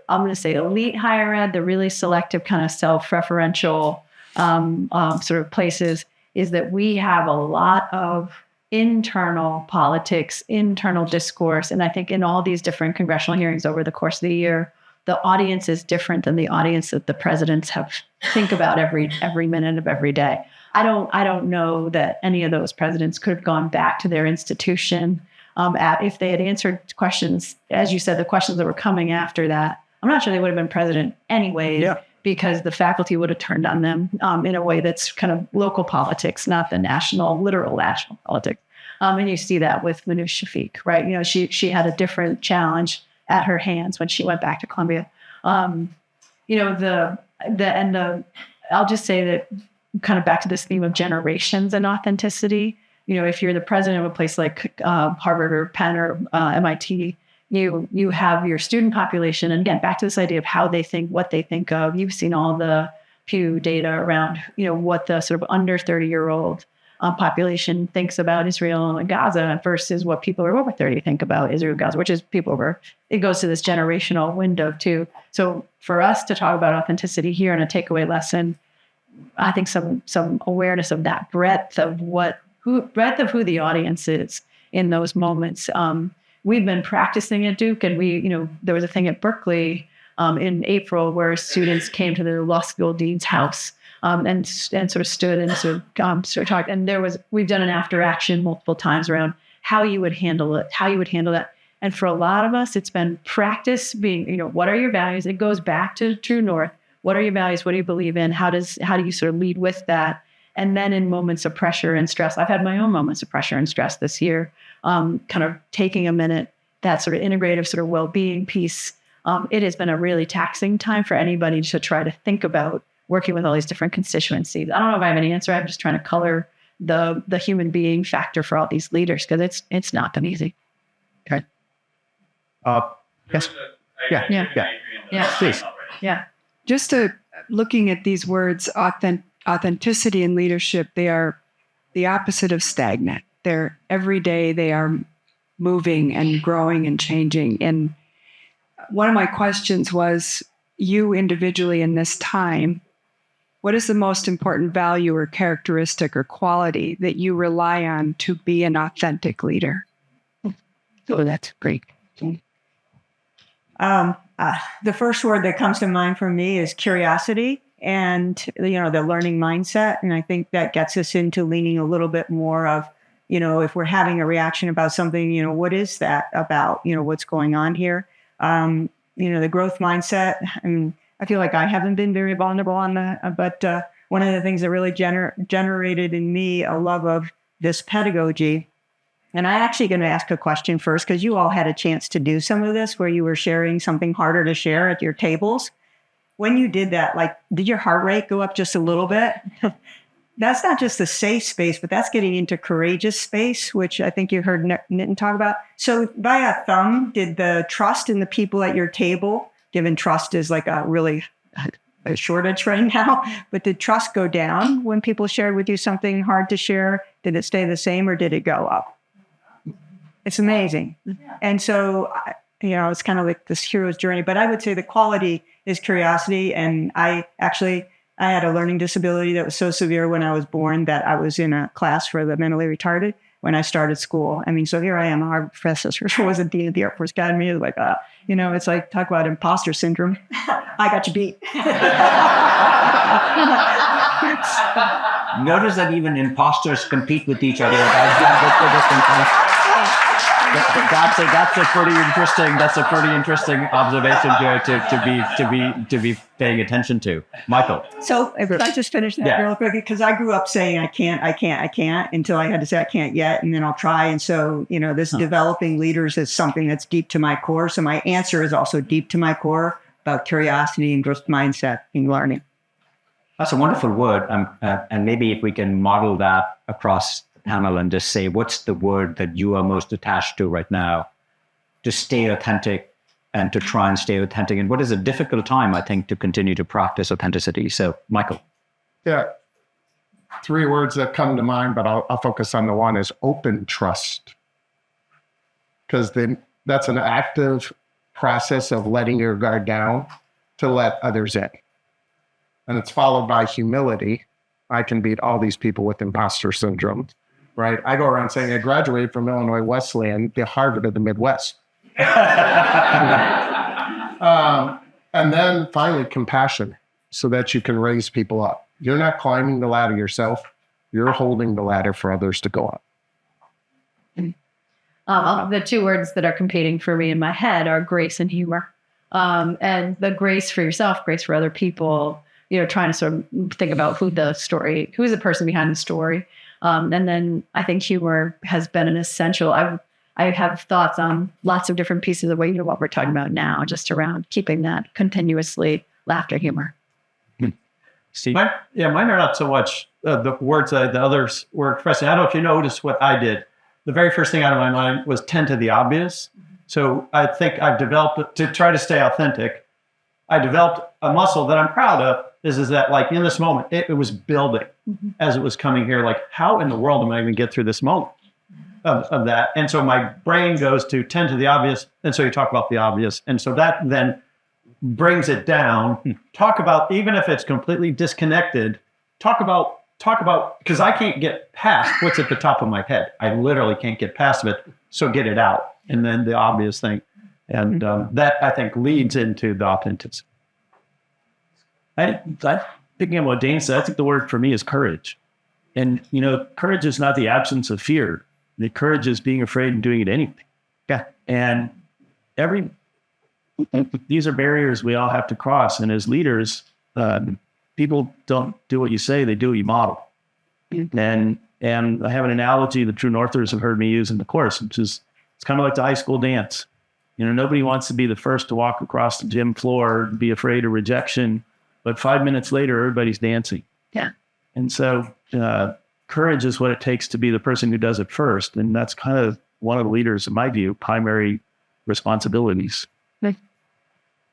I'm going to say elite higher ed, the really selective kind of self-referential sort of places, is that we have a lot of internal politics, internal discourse. And I think in all these different congressional hearings over the course of the year, the audience is different than the audience that the presidents think about every minute of every day. I don't know that any of those presidents could have gone back to their institution if they had answered questions, as you said, the questions that were coming after that. I'm not sure they would have been president anyways, because the faculty would have turned on them in a way that's kind of local politics, not the literal national politics. And you see that with Manoush Shafiq, right? She had a different challenge at her hands when she went back to Columbia. I'll just say that kind of back to this theme of generations and authenticity. If you're the president of a place like Harvard or Penn or MIT, you have your student population. And again, back to this idea of how they think, what they think of. You've seen all the Pew data around, what the sort of under 30-year-old population thinks about Israel and Gaza versus what people who are over 30 think about Israel and Gaza, which is people over. It goes to this generational window too. So for us to talk about authenticity here and a takeaway lesson, I think some awareness of that breadth of who the audience is in those moments. We've been practicing at Duke, and there was a thing at Berkeley in April where students came to the law school dean's house and sort of stood and sort of talked. And we've done an after action multiple times around how you would handle it, how you would handle that. And for a lot of us, it's been practice being, what are your values? It goes back to true north. What are your values? What do you believe in? How do you sort of lead with that? And then in moments of pressure and stress, I've had my own moments of pressure and stress this year, kind of taking a minute, that sort of integrative sort of well-being piece. It has been a really taxing time for anybody to try to think about working with all these different constituencies. I don't know if I have any answer. I'm just trying to color the human being factor for all these leaders, because it's not been easy. Okay. Yes. Yeah. Please. Yeah. Just looking at these words, authenticity and leadership, they are the opposite of stagnant. They're every day they are moving and growing and changing. And one of my questions was, you individually in this time, what is the most important value or characteristic or quality that you rely on to be an authentic leader? Oh, that's great. The first word that comes to mind for me is curiosity and, the learning mindset. And I think that gets us into leaning a little bit more of, if we're having a reaction about something, what is that about, what's going on here? The growth mindset. And I feel like I haven't been very vulnerable on that. But one of the things that really generated in me a love of this pedagogy. And I'm actually going to ask a question first, because you all had a chance to do some of this where you were sharing something harder to share at your tables. When you did that, did your heart rate go up just a little bit? That's not just a safe space, but that's getting into courageous space, which I think you heard Nitin talk about. So by a thumb, did the trust in the people at your table, given trust is like a really a shortage right now, but did trust go down when people shared with you something hard to share? Did it stay the same or did it go up? It's amazing. And so, it's kind of like this hero's journey, but I would say the quality is curiosity. And I had a learning disability that was so severe when I was born that I was in a class for the mentally retarded when I started school. So here I am, a Harvard professor who was a dean of the Air Force Academy. It was like, it's like, talk about imposter syndrome. I got you beat. Notice that even imposters compete with each other. That's a pretty interesting observation to be paying attention to. Michael. So if I just finish that real quick, because I grew up saying I can't until I had to say I can't yet, and then I'll try. And so, this developing leaders is something that's deep to my core. So my answer is also deep to my core about curiosity and growth mindset and learning. That's a wonderful word. And maybe if we can model that across the panel and just say, what's the word that you are most attached to right now to stay authentic and to try and stay authentic? And what is a difficult time, I think, to continue to practice authenticity? So, Michael. Yeah. 3 words that come to mind, but I'll focus on the one is open trust. Because then that's an active process of letting your guard down to let others in. And it's followed by humility. I can beat all these people with imposter syndrome, right? I go around saying I graduated from Illinois Wesleyan, the Harvard of the Midwest. And then finally, compassion, so that you can raise people up. You're not climbing the ladder yourself. You're holding the ladder for others to go up. The 2 words that are competing for me in my head are grace and humor. And the grace for yourself, grace for other people, trying to sort of think about who's the person behind the story. And then I think humor has been an essential. I have thoughts on lots of different pieces of what we're talking about now, just around keeping that continuously laughter, humor. Steve? Mine are not so much the words that the others were expressing. I don't know if you noticed what I did. The very first thing out of my mind was tend to the obvious. So I think I've developed, to try to stay authentic, I developed a muscle that I'm proud of, is that like in this moment, it was building as it was coming here. Like, how in the world am I going to get through this moment of that? And so my brain goes to tend to the obvious. And so you talk about the obvious. And so that then brings it down. Talk about, even if it's completely disconnected, talk about, because I can't get past what's at the top of my head. I literally can't get past it. So get it out. And then the obvious thing. And that, I think, leads into the authenticity. I picking up what Dane said, I think the word for me is courage. And, courage is not the absence of fear. The courage is being afraid and doing it anyway. Yeah. And these are barriers we all have to cross. And as leaders, people don't do what you say, they do what you model. And I have an analogy the true Northers have heard me use in the course, which is it's kind of like the high school dance. Nobody wants to be the first to walk across the gym floor and be afraid of rejection, but 5 minutes later, everybody's dancing. Yeah. And so courage is what it takes to be the person who does it first. And that's kind of one of the leaders, in my view, primary responsibilities.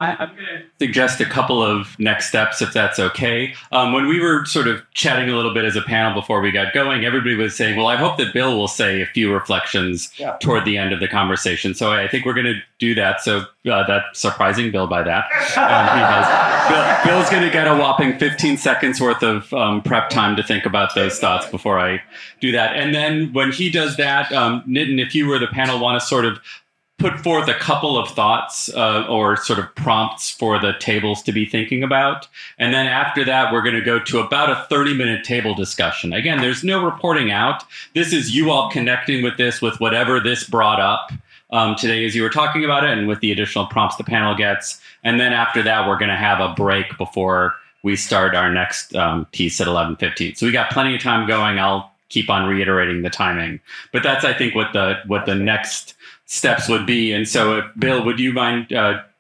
I'm going to suggest a couple of next steps, if that's okay. When we were sort of chatting a little bit as a panel before we got going, everybody was saying, well, I hope that Bill will say a few reflections toward the end of the conversation. So I think we're going to do that. So that's surprising Bill by that. Bill's going to get a whopping 15 seconds worth of prep time to think about those thoughts before I do that. And then when he does that, Nitin, if you were the panel, want to sort of put forth a couple of thoughts or sort of prompts for the tables to be thinking about. And then after that, we're going to go to about a 30-minute table discussion. Again, there's no reporting out. This is you all connecting with this, with whatever this brought up today as you were talking about it, and with the additional prompts the panel gets. And then after that, we're going to have a break before we start our next piece at 11:15. So we got plenty of time going. I'll keep on reiterating the timing. But that's, I think, what the next steps would be. And so, Bill, would you mind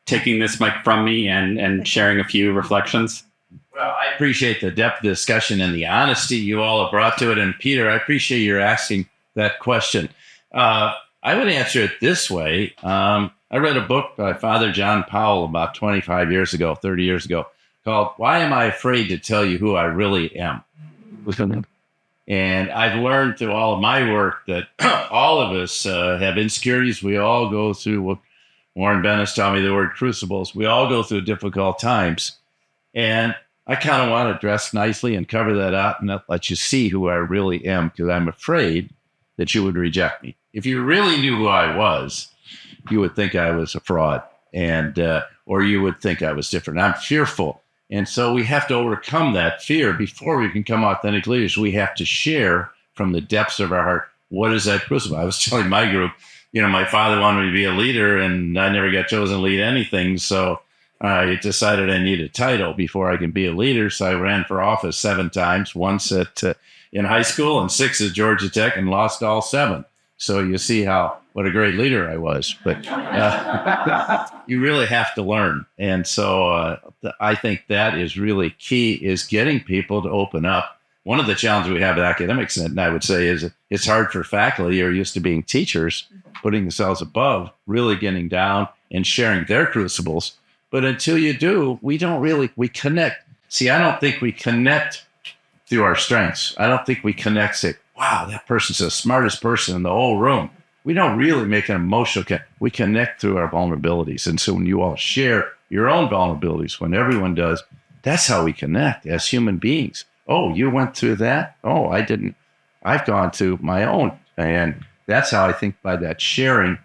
taking this mic from me and sharing a few reflections? Well, I appreciate the depth of the discussion and the honesty you all have brought to it. And Peter, I appreciate your asking that question. I would answer it this way. I read a book by Father John Powell about 25 years ago, 30 years ago, called Why Am I Afraid to Tell You Who I Really Am? And I've learned through all of my work that all of us have insecurities. We all go through what Warren Bennis taught me, the word crucibles. We all go through difficult times. And I kind of want to dress nicely and cover that up and let you see who I really am, because I'm afraid that you would reject me. If you really knew who I was, you would think I was a fraud, and or you would think I was different. I'm fearful. And so we have to overcome that fear before we can become authentic leaders. We have to share from the depths of our heart, what is that crucible? I was telling my group, my father wanted me to be a leader, and I never got chosen to lead anything. So I decided I need a title before I can be a leader. So I ran for office 7 times, once in high school and 6 at Georgia Tech, and lost all 7. So you see what a great leader I was. But you really have to learn. And so I think that is really key, is getting people to open up. One of the challenges we have at academics, and I would say, is it's hard for faculty who are used to being teachers, putting themselves above, really getting down and sharing their crucibles. But until you do, we connect. See, I don't think we connect through our strengths. I don't think we connect, say, wow, that person's the smartest person in the whole room. We don't really make an emotional connection. We connect through our vulnerabilities. And so when you all share your own vulnerabilities, when everyone does, that's how we connect as human beings. Oh, you went through that? Oh, I didn't. I've gone through my own. And that's how I think by that sharing,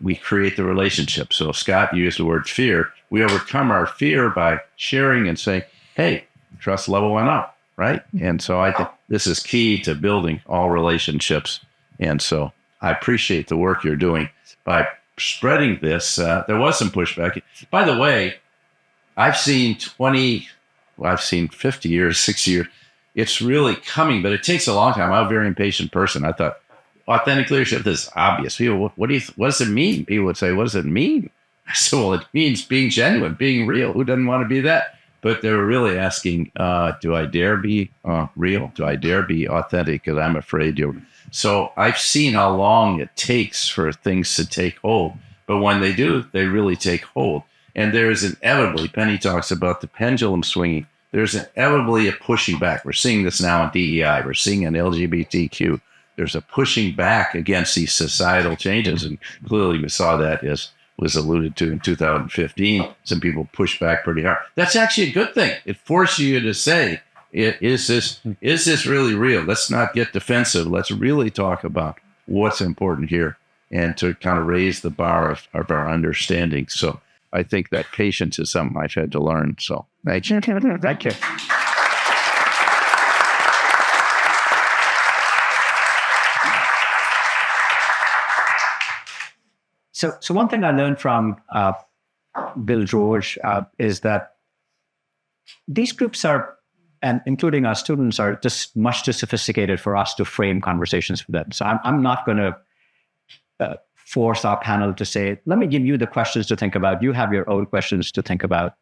we create the relationship. So Scott used the word fear. We overcome our fear by sharing and saying, hey, trust level went up, right? And so I think this is key to building all relationships. And so I appreciate the work you're doing by spreading this. There was some pushback. By the way, I've seen 50 years, 60 years. It's really coming, but it takes a long time. I'm a very impatient person. I thought authentic leadership is obvious. People, what does it mean? People would say, what does it mean? I said, well, it means being genuine, being real. Who doesn't want to be that? But they were really asking, do I dare be real? Do I dare be authentic? Because I'm afraid you'll. So I've seen how long it takes for things to take hold. But when they do, they really take hold. And there's inevitably, Penny talks about the pendulum swinging. There's inevitably a pushing back. We're seeing this now in DEI. We're seeing in LGBTQ. There's a pushing back against these societal changes. And clearly we saw that, as was alluded to in 2015. Some people push back pretty hard. That's actually a good thing. It forces you to say, is this really real? Let's not get defensive. Let's really talk about what's important here, and to kind of raise the bar of our understanding. So I think that patience is something I've had to learn. So thank you. Thank you. So one thing I learned from Bill George is that these groups are, and including our students, are just much too sophisticated for us to frame conversations for them. So I'm not going to force our panel to say, let me give you the questions to think about. You have your own questions to think about.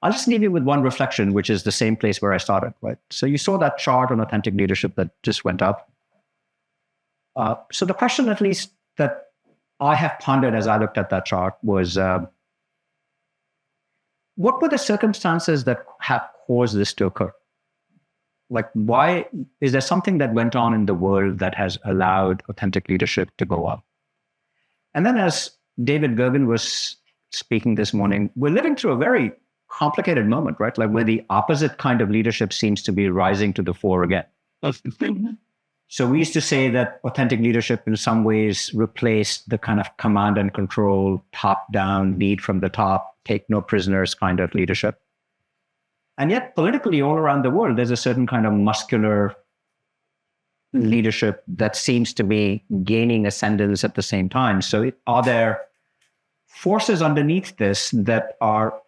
I'll just leave you with one reflection, which is the same place where I started, right? So you saw that chart on authentic leadership that just went up. So the question, at least, that I have pondered as I looked at that chart was, what were the circumstances that have caused this to occur? Like, why is there something that went on in the world that has allowed authentic leadership to go up? And then, as David Gergen was speaking this morning, we're living through a very complicated moment, right? Like where the opposite kind of leadership seems to be rising to the fore again. So we used to say that authentic leadership in some ways replaced the kind of command and control, top-down, lead from the top, take no prisoners kind of leadership. And yet politically all around the world, there's a certain kind of muscular leadership that seems to be gaining ascendance at the same time. So are there forces underneath this that are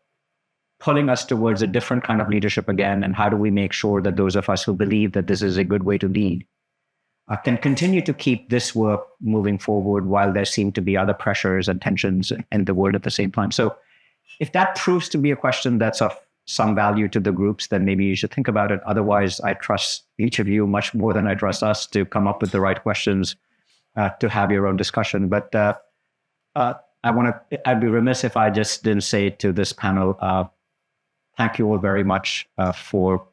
pulling us towards a different kind of leadership again? And how do we make sure that those of us who believe that this is a good way to lead can continue to keep this work moving forward while there seem to be other pressures and tensions in the world at the same time? So if that proves to be a question that's of some value to the groups, then maybe you should think about it. Otherwise, I trust each of you much more than I trust us to come up with the right questions to have your own discussion. But I'd be remiss if I just didn't say to this panel, thank you all very much for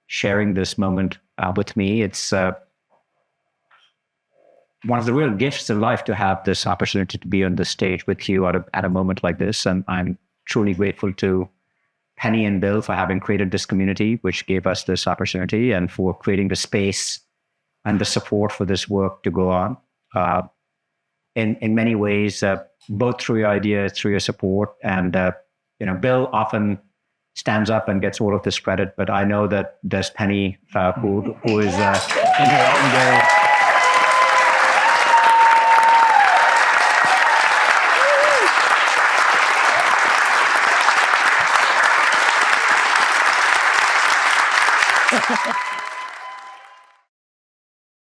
sharing this moment with me. It's one of the real gifts of life to have this opportunity to be on the stage with you at a moment like this. And I'm truly grateful to Penny and Bill for having created this community, which gave us this opportunity, and for creating the space and the support for this work to go on. In many ways, both through your ideas, through your support, and Bill often stands up and gets all of this credit, but I know that there's Penny who is in her own way.